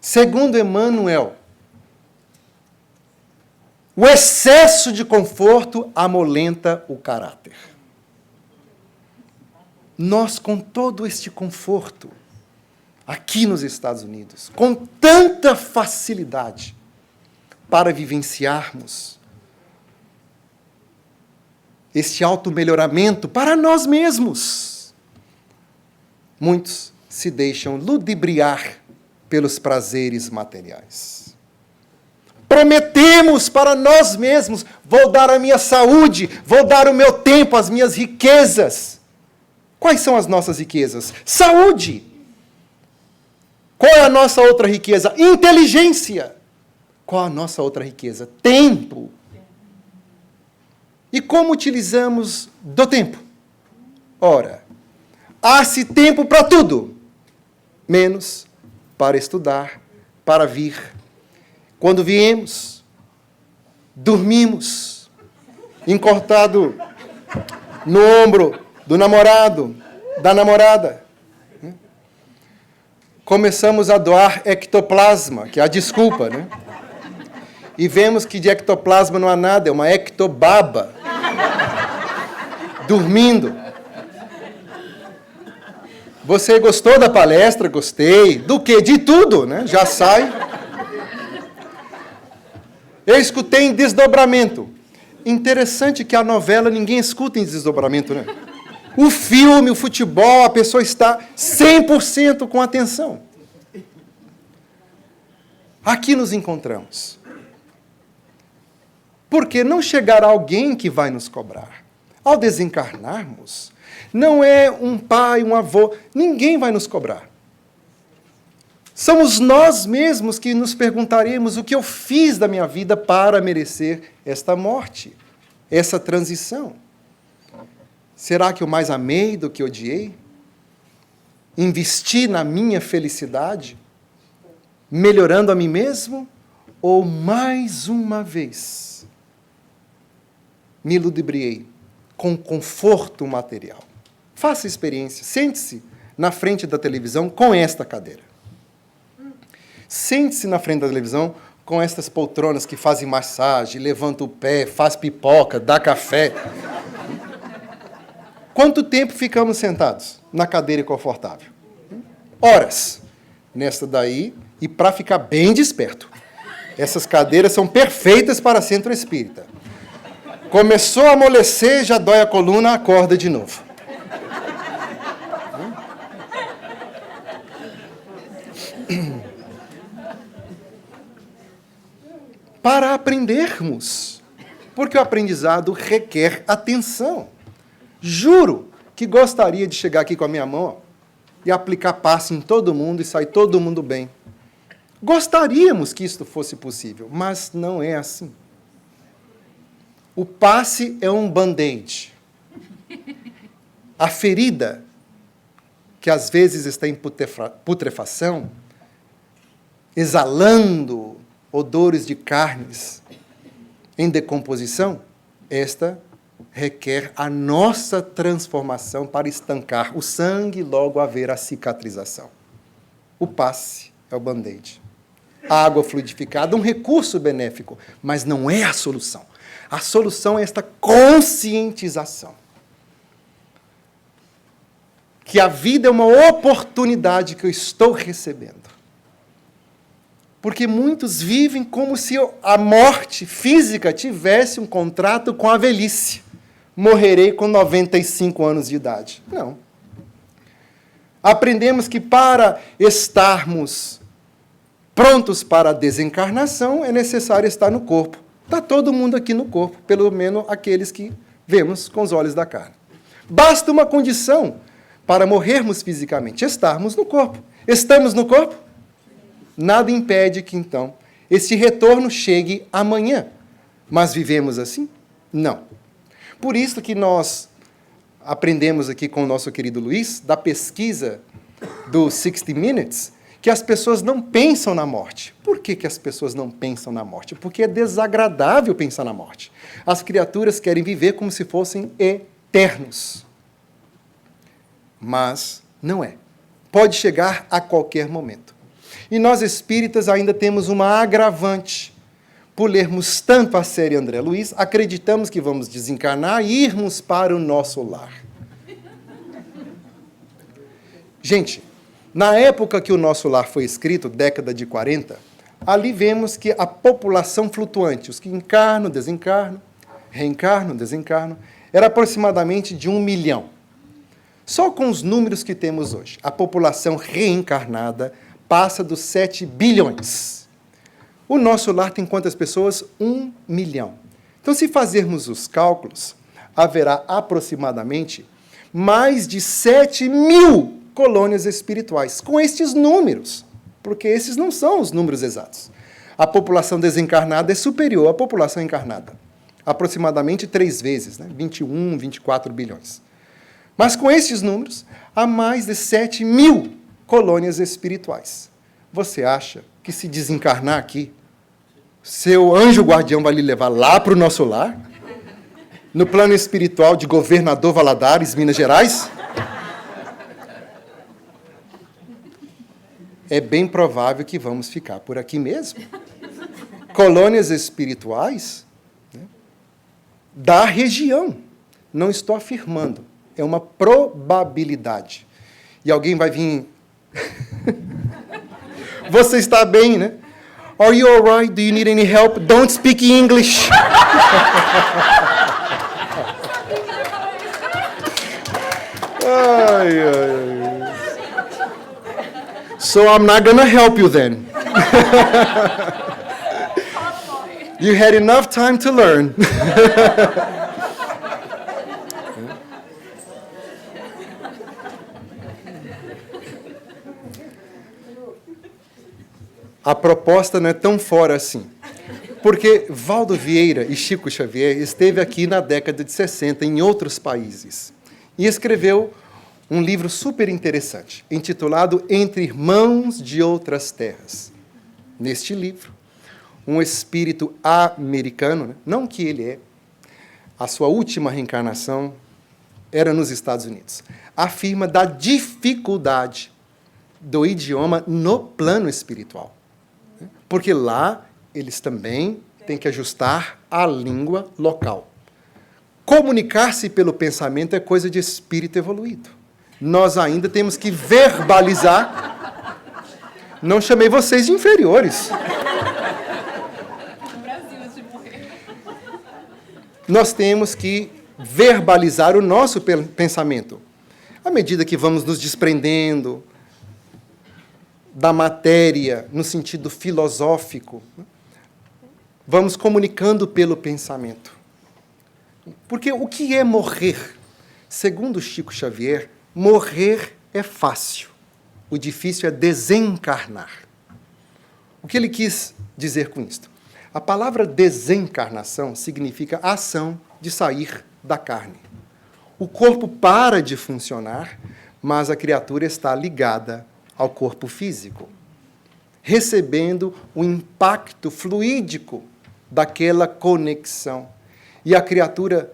Segundo Emmanuel, o excesso de conforto amolenta o caráter. Nós, com todo este conforto, aqui nos Estados Unidos, com tanta facilidade para vivenciarmos este auto-melhoramento para nós mesmos, muitos se deixam ludibriar pelos prazeres materiais. Prometemos para nós mesmos, vou dar a minha saúde, vou dar o meu tempo, as minhas riquezas. Quais são as nossas riquezas? Saúde. Qual é a nossa outra riqueza? Inteligência. Qual a nossa outra riqueza? Tempo. E como utilizamos do tempo? Ora, há-se tempo para tudo, menos para estudar, para vir. Quando viemos, dormimos, encortado no ombro do namorado, da namorada. Começamos a doar ectoplasma, que é a desculpa, né? E vemos que de ectoplasma não há nada, é uma ectobaba. Dormindo. Você gostou da palestra? Gostei. Do quê? De tudo, né? Já sai. Eu escutei em desdobramento. Interessante que a novela ninguém escuta em desdobramento, né? O filme, o futebol, a pessoa está 100% com atenção. Aqui nos encontramos. Porque não chegará alguém que vai nos cobrar. Ao desencarnarmos, não é um pai, um avô, ninguém vai nos cobrar. Somos nós mesmos que nos perguntaremos o que eu fiz da minha vida para merecer esta morte, essa transição. Será que eu mais amei do que odiei? Investi na minha felicidade, melhorando a mim mesmo? Ou mais uma vez me ludibriei com conforto material? Faça a experiência, sente-se na frente da televisão com esta cadeira. Sente-se na frente da televisão com estas poltronas que fazem massagem, levanta o pé, faz pipoca, dá café. Quanto tempo ficamos sentados na cadeira confortável? Horas. Nesta daí, e para ficar bem desperto. Essas cadeiras são perfeitas para centro espírita. Começou a amolecer, já dói a coluna, acorda de novo. Para aprendermos, porque o aprendizado requer atenção. Juro que gostaria de chegar aqui com a minha mão, ó, e aplicar passe em todo mundo e sair todo mundo bem. Gostaríamos que isto fosse possível, mas não é assim. O passe é um band-aid. A ferida, que às vezes está em putrefação, exalando odores de carnes em decomposição, esta requer a nossa transformação para estancar o sangue e logo haver a cicatrização. O passe é o band-aid. A água fluidificada, um recurso benéfico, mas não é a solução. A solução é esta conscientização. Que a vida é uma oportunidade que eu estou recebendo. Porque muitos vivem como se a morte física tivesse um contrato com a velhice. Morrerei com 95 anos de idade. Não. Aprendemos que para estarmos prontos para a desencarnação, é necessário estar no corpo. Está todo mundo aqui no corpo, pelo menos aqueles que vemos com os olhos da carne. Basta uma condição para morrermos fisicamente, estarmos no corpo. Estamos no corpo? Nada impede que, então, esse retorno chegue amanhã. Mas vivemos assim? Não. Por isso que nós aprendemos aqui com o nosso querido Luiz, da pesquisa do 60 Minutes, que as pessoas não pensam na morte. Por que as pessoas não pensam na morte? Porque é desagradável pensar na morte. As criaturas querem viver como se fossem eternos. Mas não é. Pode chegar a qualquer momento. E nós espíritas ainda temos uma agravante. Por lermos tanto a série André Luiz, acreditamos que vamos desencarnar e irmos para o nosso lar. Gente, na época que o nosso lar foi escrito, década de 40, ali vemos que a população flutuante, os que encarnam, desencarnam, reencarnam, desencarnam, era aproximadamente de 1 milhão. Só com os números que temos hoje, a população reencarnada passa dos 7 bilhões. O nosso lar tem quantas pessoas? 1 milhão. Então, se fazermos os cálculos, haverá aproximadamente mais de 7 mil colônias espirituais, com estes números, porque esses não são os números exatos. A população desencarnada é superior à população encarnada, aproximadamente 3 vezes, né? 21, 24 bilhões. Mas com estes números, há mais de 7 mil colônias espirituais. Você acha que se desencarnar aqui, seu anjo guardião vai lhe levar lá para o nosso lar? No plano espiritual de Governador Valadares, Minas Gerais? É bem provável que vamos ficar por aqui mesmo. Colônias espirituais, né, da região. Não estou afirmando. É uma probabilidade. E alguém vai vir... Você está bem, né? Are you all right? Do you need any help? Don't speak English. Ai, ai. So I'm not going to help you then. You had enough time to learn. a proposta não é tão fora assim. Porque Valdo Vieira e Chico Xavier esteve aqui na década de 60 em outros países e escreveu um livro super interessante, intitulado Entre Irmãos de Outras Terras. Neste livro, um espírito americano, não que ele é, a sua última reencarnação era nos Estados Unidos, afirma da dificuldade do idioma no plano espiritual. Porque lá eles também têm que ajustar a língua local. Comunicar-se pelo pensamento é coisa de espírito evoluído. Nós ainda temos que verbalizar. Não chamei vocês de inferiores. No Brasil, antes de morrer. Nós temos que verbalizar o nosso pensamento. À medida que vamos nos desprendendo da matéria, no sentido filosófico, vamos comunicando pelo pensamento. Porque o que é morrer? Segundo Chico Xavier, morrer é fácil. O difícil é desencarnar. O que ele quis dizer com isto? A palavra desencarnação significa a ação de sair da carne. O corpo para de funcionar, mas a criatura está ligada ao corpo físico, recebendo o impacto fluídico daquela conexão. E a criatura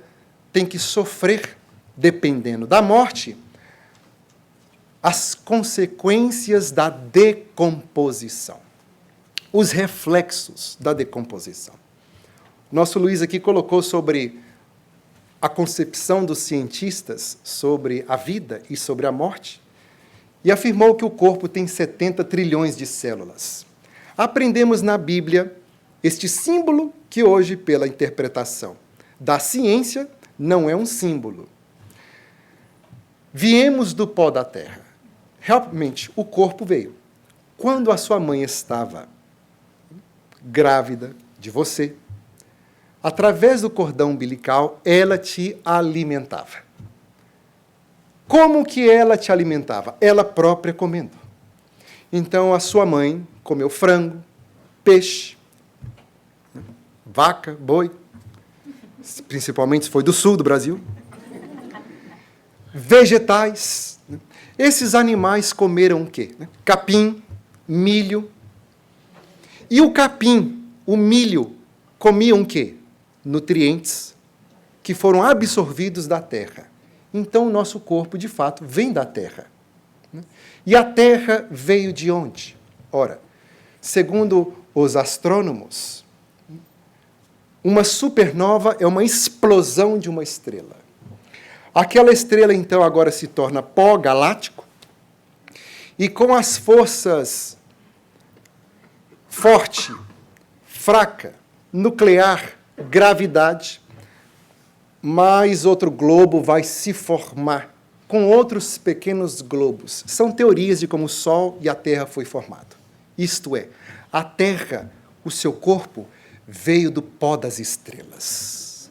tem que sofrer, dependendo da morte, as consequências da decomposição, os reflexos da decomposição. Nosso Luiz aqui colocou sobre a concepção dos cientistas sobre a vida e sobre a morte, e afirmou que o corpo tem 70 trilhões de células. Aprendemos na Bíblia este símbolo que hoje, pela interpretação da ciência, não é um símbolo. Viemos do pó da terra. Realmente, o corpo veio. Quando a sua mãe estava grávida de você, através do cordão umbilical, ela te alimentava. Como que ela te alimentava? Ela própria comendo. Então, a sua mãe comeu frango, peixe, vaca, boi, principalmente se foi do sul do Brasil, vegetais. Esses animais comeram o quê? Capim, milho. E o capim, o milho, comiam o quê? Nutrientes que foram absorvidos da terra. Então, o nosso corpo, de fato, vem da terra. E a terra veio de onde? Ora, segundo os astrônomos, uma supernova é uma explosão de uma estrela. Aquela estrela, então, agora se torna pó galáctico, e com as forças forte, fraca, nuclear, gravidade, mais outro globo vai se formar com outros pequenos globos. São teorias de como o Sol e a Terra foi formado. Isto é, a Terra, o seu corpo, veio do pó das estrelas.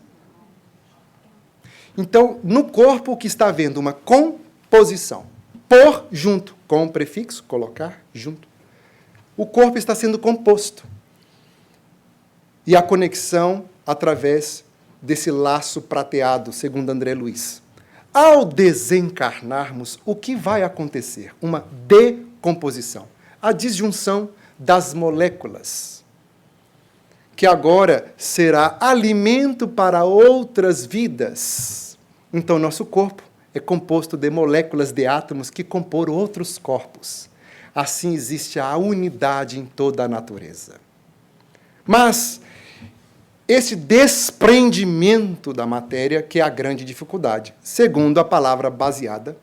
Então, no corpo que está havendo uma composição, por junto, com o prefixo, colocar junto, o corpo está sendo composto. E a conexão através desse laço prateado, segundo André Luiz. Ao desencarnarmos, o que vai acontecer? Uma decomposição. A disjunção das moléculas, que agora será alimento para outras vidas. Então, nosso corpo é composto de moléculas de átomos que compõem outros corpos. Assim existe a unidade em toda a natureza. Mas esse desprendimento da matéria que é a grande dificuldade, segundo a palavra baseada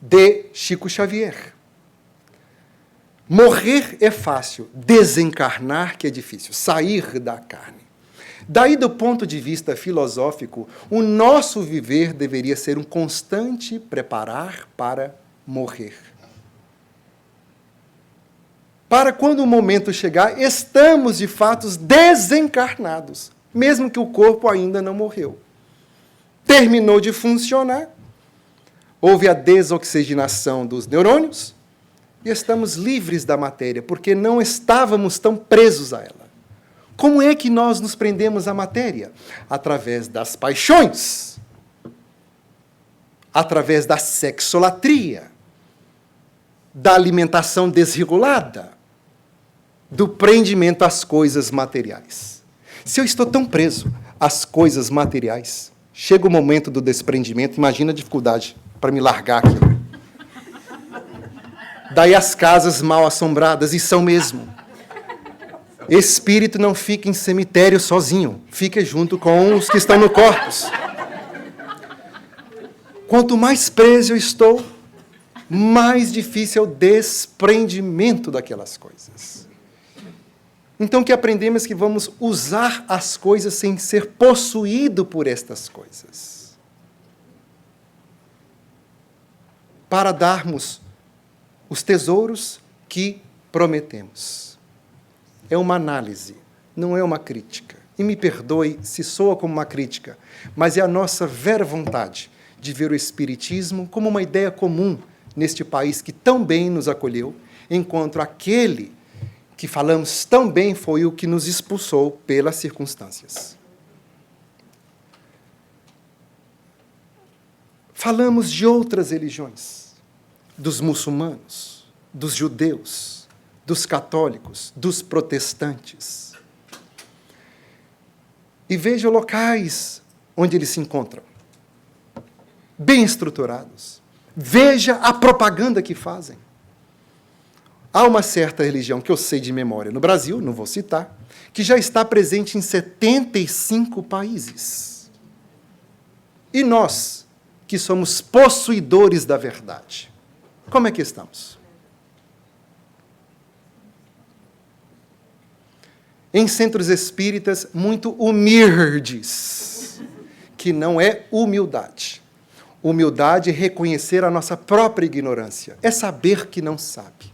de Chico Xavier. Morrer é fácil, desencarnar que é difícil, sair da carne. Daí, do ponto de vista filosófico, o nosso viver deveria ser um constante preparar para morrer. Para quando o momento chegar, estamos, de fato, desencarnados, mesmo que o corpo ainda não morreu. Terminou de funcionar, houve a desoxigenação dos neurônios, E estamos livres da matéria, porque não estávamos tão presos a ela. Como é que nós nos prendemos à matéria? Através das paixões, através da sexolatria, da alimentação desregulada, do prendimento às coisas materiais. Se eu estou tão preso às coisas materiais, chega o momento do desprendimento, imagina a dificuldade para me largar aquilo. Daí as casas mal assombradas, e são mesmo. Espírito não fica em cemitério sozinho, fica junto com os que estão no corpus. Quanto mais preso eu estou, mais difícil é o desprendimento daquelas coisas. Então, o que aprendemos é que vamos usar as coisas sem ser possuído por estas coisas. Para darmos os tesouros que prometemos. É uma análise, não é uma crítica. E me perdoe se soa como uma crítica, mas é a nossa vera vontade de ver o Espiritismo como uma ideia comum neste país que tão bem nos acolheu, enquanto aquele que falamos tão bem foi o que nos expulsou pelas circunstâncias. Falamos de outras religiões, dos muçulmanos, dos judeus, dos católicos, dos protestantes. E veja locais onde eles se encontram, bem estruturados. Veja a propaganda que fazem. Há uma certa religião que eu sei de memória no Brasil, não vou citar, que já está presente em 75 países. E nós, que somos possuidores da verdade, como é que estamos? Em centros espíritas muito humildes, que não é humildade. Humildade é reconhecer a nossa própria ignorância, é saber que não sabe.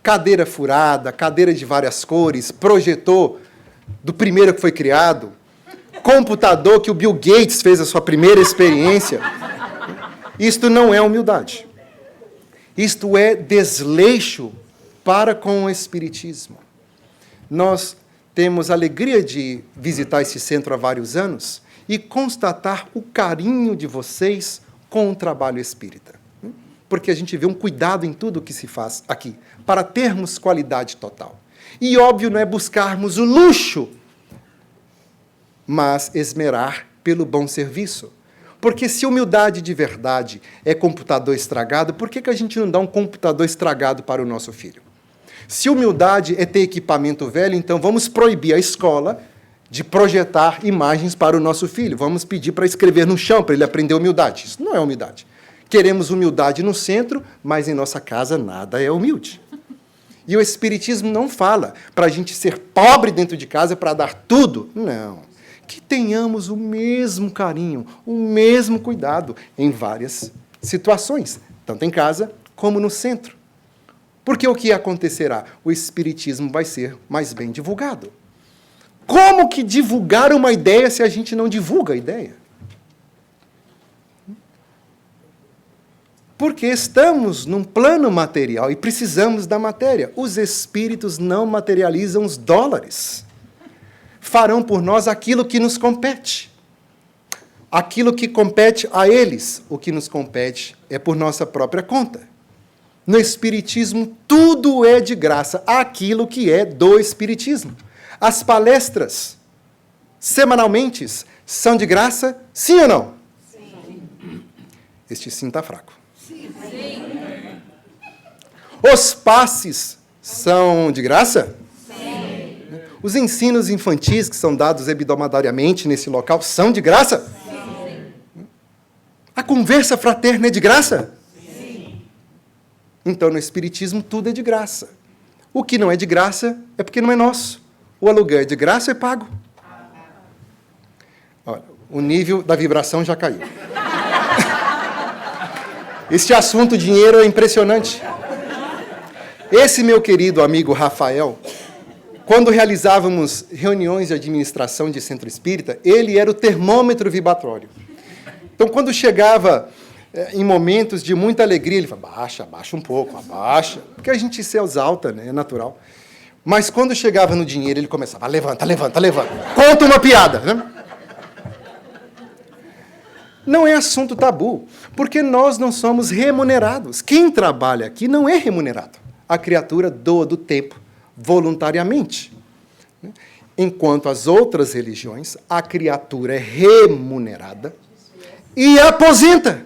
Cadeira furada, cadeira de várias cores, projetor do primeiro que foi criado, computador que o Bill Gates fez a sua primeira experiência. Isto não é humildade. Isto é desleixo para com o Espiritismo. Nós temos a alegria de visitar esse centro há vários anos e constatar o carinho de vocês com o trabalho espírita. Porque a gente vê um cuidado em tudo o que se faz aqui, para termos qualidade total. E, óbvio, não é buscarmos o luxo, mas esmerar pelo bom serviço. Porque se humildade de verdade é computador estragado, por que a gente não dá um computador estragado para o nosso filho? Se humildade é ter equipamento velho, então vamos proibir a escola de projetar imagens para o nosso filho. Vamos pedir para escrever no chão, para ele aprender humildade. Isso não é humildade. Queremos humildade no centro, mas em nossa casa nada é humilde. E o Espiritismo não fala para a gente ser pobre dentro de casa para dar tudo. Não. Que tenhamos o mesmo carinho, o mesmo cuidado em várias situações, tanto em casa como no centro. Porque o que acontecerá? O Espiritismo vai ser mais bem divulgado. Como que divulgar uma ideia se a gente não divulga a ideia? Porque estamos num plano material e precisamos da matéria. Os espíritos não materializam os dólares. Farão por nós aquilo que nos compete. Aquilo que compete a eles, o que nos compete é por nossa própria conta. No Espiritismo, tudo é de graça, aquilo que é do Espiritismo. As palestras, semanalmente, são de graça, sim ou não? Sim. Este sim está fraco. Sim. Os passes são de graça? Sim. Os ensinos infantis que são dados hebdomadariamente nesse local são de graça? Sim. A conversa fraterna é de graça? Sim. Então, no Espiritismo, tudo é de graça. O que não é de graça é porque não é nosso. O aluguel é de graça ou é pago? Olha, o nível da vibração já caiu. Este assunto dinheiro é impressionante. Esse meu querido amigo Rafael, quando realizávamos reuniões de administração de centro espírita, ele era o termômetro vibratório. Então, quando chegava em momentos de muita alegria, ele fala, abaixa um pouco, abaixa, porque a gente se exalta, né? É natural. Mas quando chegava no dinheiro, ele começava, levanta, conta uma piada, né? Não é assunto tabu, porque nós não somos remunerados. Quem trabalha aqui não é remunerado. A criatura doa do tempo voluntariamente. Enquanto as outras religiões, a criatura é remunerada e aposenta.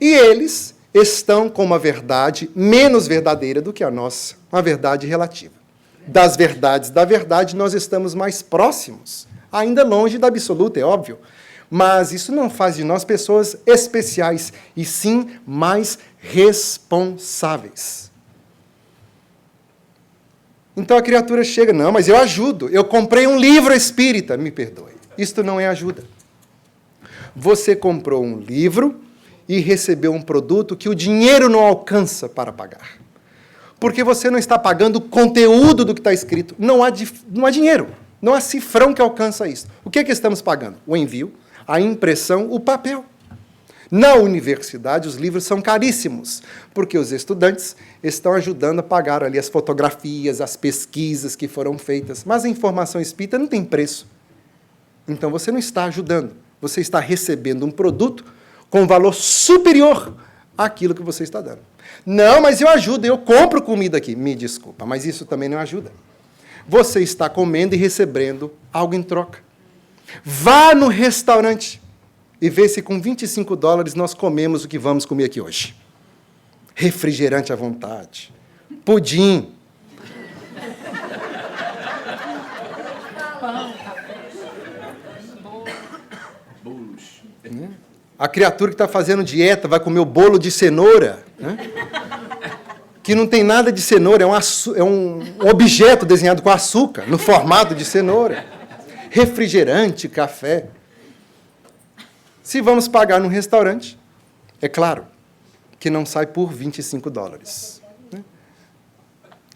E eles estão com uma verdade menos verdadeira do que a nossa, uma verdade relativa. Das verdades da verdade, nós estamos mais próximos, ainda longe da absoluta, é óbvio, mas isso não faz de nós pessoas especiais, e sim mais responsáveis. Então a criatura chega, não, mas eu ajudo, eu comprei um livro espírita, me perdoe. Isto não é ajuda. Você comprou um livro e recebeu um produto que o dinheiro não alcança para pagar. Porque você não está pagando o conteúdo do que está escrito. Não há dinheiro, não há cifrão que alcança isso. O que é que estamos pagando? O envio, a impressão, o papel. Na universidade, os livros são caríssimos, porque os estudantes estão ajudando a pagar ali as fotografias, as pesquisas que foram feitas. Mas a informação espírita não tem preço. Então, você não está ajudando. Você está recebendo um produto com valor superior àquilo que você está dando. Não, mas eu ajudo, eu compro comida aqui. Me desculpa, mas isso também não ajuda. Você está comendo e recebendo algo em troca. Vá no restaurante e vê se com $25 nós comemos o que vamos comer aqui hoje. Refrigerante à vontade, pudim. A criatura que está fazendo dieta vai comer o bolo de cenoura, né? Que não tem nada de cenoura, é um objeto desenhado com açúcar, no formato de cenoura. Refrigerante, café. Se vamos pagar num restaurante, é claro que não sai por $25. Né?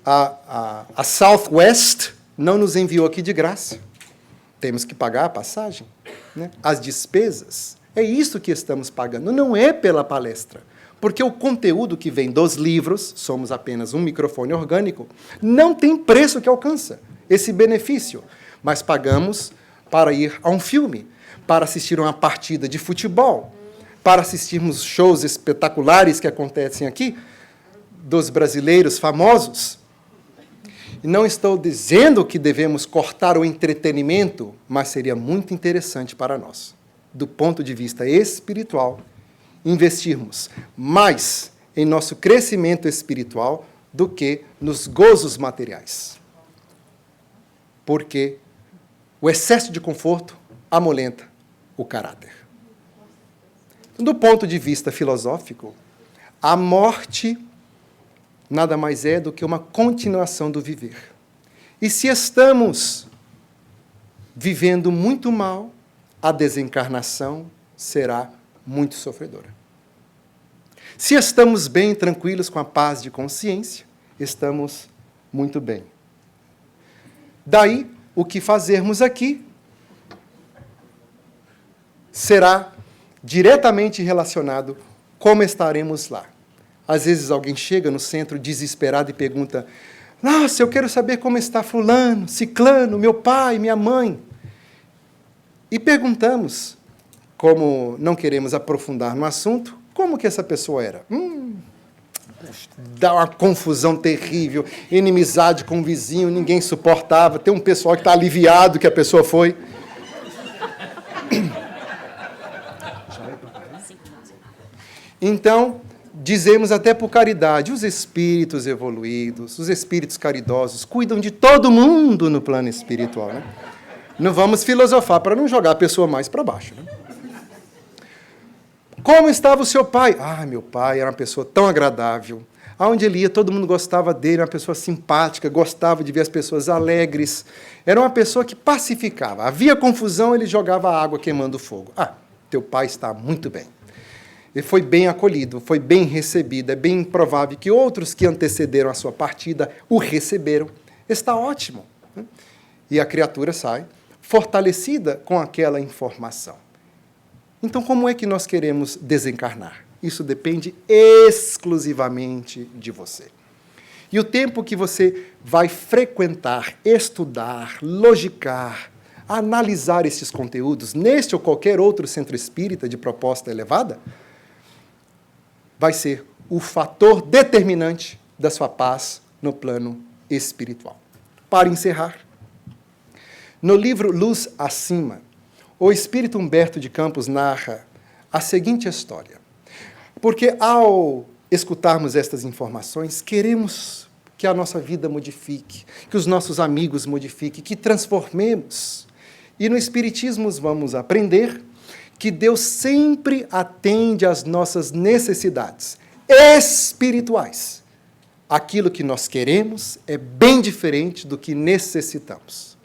A Southwest não nos enviou aqui de graça. Temos que pagar a passagem, né? As despesas. É isso que estamos pagando, não é pela palestra. Porque o conteúdo que vem dos livros, somos apenas um microfone orgânico, não tem preço que alcança esse benefício. Mas pagamos para ir a um filme, para assistir uma partida de futebol, para assistirmos shows espetaculares que acontecem aqui, dos brasileiros famosos. E não estou dizendo que devemos cortar o entretenimento, mas seria muito interessante para nós, do ponto de vista espiritual, investirmos mais em nosso crescimento espiritual do que nos gozos materiais. Porque o excesso de conforto amolenta o caráter. Do ponto de vista filosófico, a morte nada mais é do que uma continuação do viver. E se estamos vivendo muito mal, a desencarnação será muito sofredora. Se estamos bem, tranquilos, com a paz de consciência, estamos muito bem. Daí, o que fazermos aqui será diretamente relacionado como estaremos lá. Às vezes alguém chega no centro desesperado e pergunta: nossa, eu quero saber como está fulano, ciclano, meu pai, minha mãe. E perguntamos, como não queremos aprofundar no assunto, como que essa pessoa era? Dá uma confusão terrível, inimizade com o vizinho, ninguém suportava, tem um pessoal que está aliviado que a pessoa foi. Então, dizemos até por caridade, os espíritos evoluídos, os espíritos caridosos, cuidam de todo mundo no plano espiritual, né? Não vamos filosofar para não jogar a pessoa mais para baixo, né? Como estava o seu pai? Meu pai era uma pessoa tão agradável. Aonde ele ia, todo mundo gostava dele, era uma pessoa simpática, gostava de ver as pessoas alegres. Era uma pessoa que pacificava. Havia confusão, ele jogava água queimando fogo. Teu pai está muito bem. Ele foi bem acolhido, foi bem recebido. É bem provável que outros que antecederam a sua partida o receberam. Está ótimo. E a criatura sai fortalecida com aquela informação. Então, como é que nós queremos desencarnar? Isso depende exclusivamente de você. E o tempo que você vai frequentar, estudar, logicar, analisar esses conteúdos, neste ou qualquer outro centro espírita de proposta elevada, vai ser o fator determinante da sua paz no plano espiritual. Para encerrar, no livro Luz Acima, o espírito Humberto de Campos narra a seguinte história. Porque ao escutarmos estas informações, queremos que a nossa vida modifique, que os nossos amigos modifiquem, que transformemos. E no Espiritismo vamos aprender que Deus sempre atende às nossas necessidades espirituais. Aquilo que nós queremos é bem diferente do que necessitamos.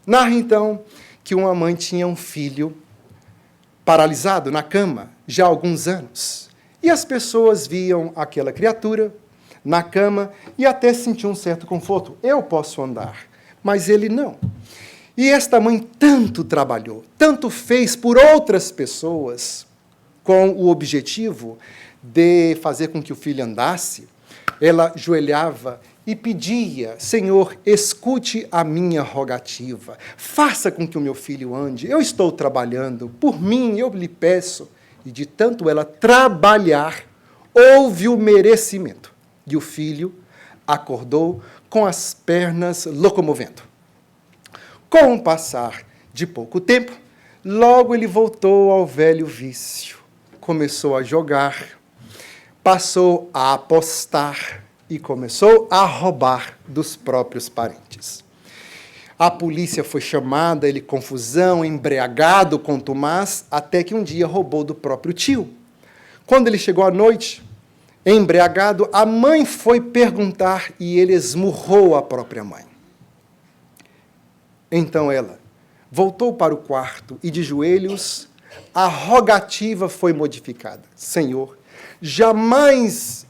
Narra, então, que uma mãe tinha um filho paralisado na cama já há alguns anos. E as pessoas viam aquela criatura na cama e até sentiam um certo conforto. Eu posso andar, mas ele não. E esta mãe tanto trabalhou, tanto fez por outras pessoas com o objetivo de fazer com que o filho andasse. Ela joelhava e pedia: Senhor, escute a minha rogativa, faça com que o meu filho ande, eu estou trabalhando, por mim eu lhe peço. E de tanto ela trabalhar, houve o merecimento. E o filho acordou com as pernas locomovendo. Com o passar de pouco tempo, logo ele voltou ao velho vício. Começou a jogar, passou a apostar e começou a roubar dos próprios parentes. A polícia foi chamada, ele confusão, embriagado, contumaz, até que um dia roubou do próprio tio. Quando ele chegou à noite, embriagado, a mãe foi perguntar e ele esmurrou a própria mãe. Então ela voltou para o quarto e, de joelhos, a rogativa foi modificada. Senhor, jamais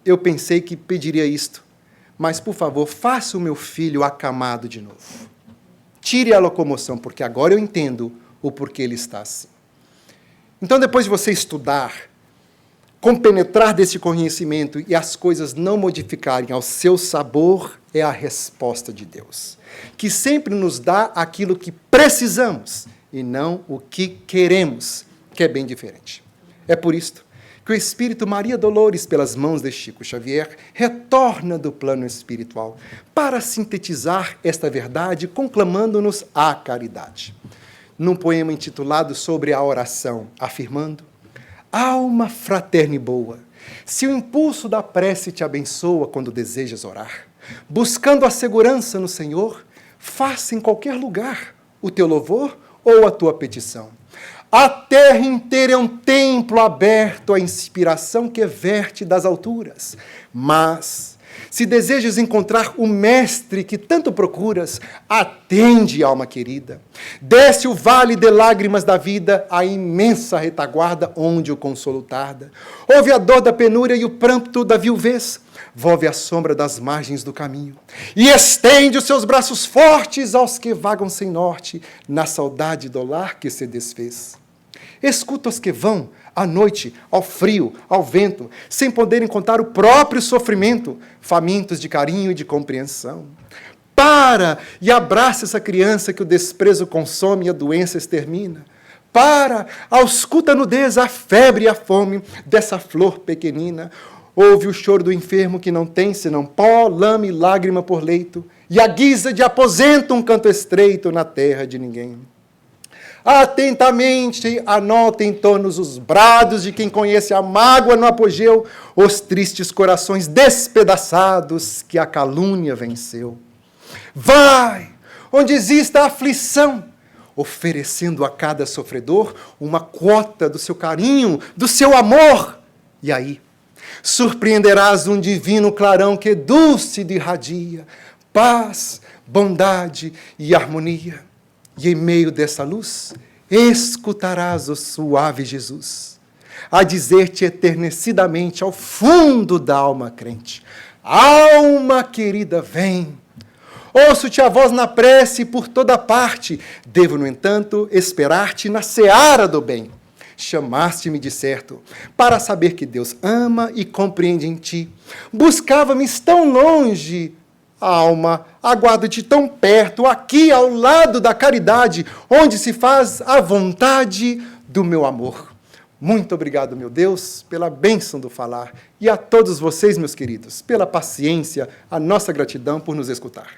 eu pensei que pediria isto, mas, por favor, faça o meu filho acamado de novo. Tire a locomoção, porque agora eu entendo o porquê ele está assim. Então, depois de você estudar, compenetrar desse conhecimento e as coisas não modificarem ao seu sabor, é a resposta de Deus, que sempre nos dá aquilo que precisamos e não o que queremos, que é bem diferente. É por isto que o Espírito Maria Dolores, pelas mãos de Chico Xavier, retorna do plano espiritual para sintetizar esta verdade, conclamando-nos à caridade. Num poema intitulado Sobre a Oração, afirmando: alma fraterna e boa, se o impulso da prece te abençoa quando desejas orar, buscando a segurança no Senhor, faça em qualquer lugar o teu louvor ou a tua petição. A terra inteira é um templo aberto à inspiração que verte das alturas. Mas, se desejas encontrar o mestre que tanto procuras, atende, alma querida. Desce o vale de lágrimas da vida, a imensa retaguarda onde o consolo tarda. Ouve a dor da penúria e o pranto da viuvez. Volve a sombra das margens do caminho e estende os seus braços fortes aos que vagam sem norte, na saudade do lar que se desfez. Escuta os que vão, à noite, ao frio, ao vento, sem poderem contar o próprio sofrimento, famintos de carinho e de compreensão. Para e abraça essa criança que o desprezo consome e a doença extermina. Para, ausculta a nudez, a febre e a fome dessa flor pequenina. Ouve o choro do enfermo que não tem senão pó, lama e lágrima por leito, e a guisa de aposento um canto estreito na terra de ninguém. Atentamente anota em torno os brados de quem conhece a mágoa no apogeu, os tristes corações despedaçados que a calúnia venceu. Vai, onde exista aflição, oferecendo a cada sofredor uma quota do seu carinho, do seu amor. E aí, surpreenderás um divino clarão que dúlcido irradia paz, bondade e harmonia. E em meio dessa luz, escutarás o suave Jesus a dizer-te eternecidamente ao fundo da alma crente: alma querida, vem, Ouço-te a voz na prece por toda parte. Devo, no entanto, esperar-te na seara do bem. Chamaste-me de certo, para saber que Deus ama e compreende em ti. Buscava-me tão longe, alma, aguardo-te tão perto, aqui ao lado da caridade, onde se faz a vontade do meu amor. Muito obrigado, meu Deus, pela bênção do falar, e a todos vocês, meus queridos, pela paciência, a nossa gratidão por nos escutar.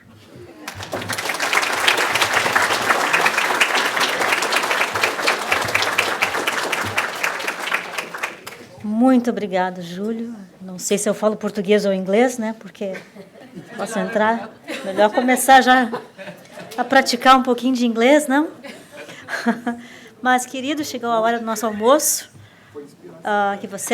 Muito obrigada, Júlio. Não sei se eu falo português ou inglês, né? Porque posso entrar. Melhor começar já a praticar um pouquinho de inglês, não? Mas, querido, chegou a hora do nosso almoço. Que você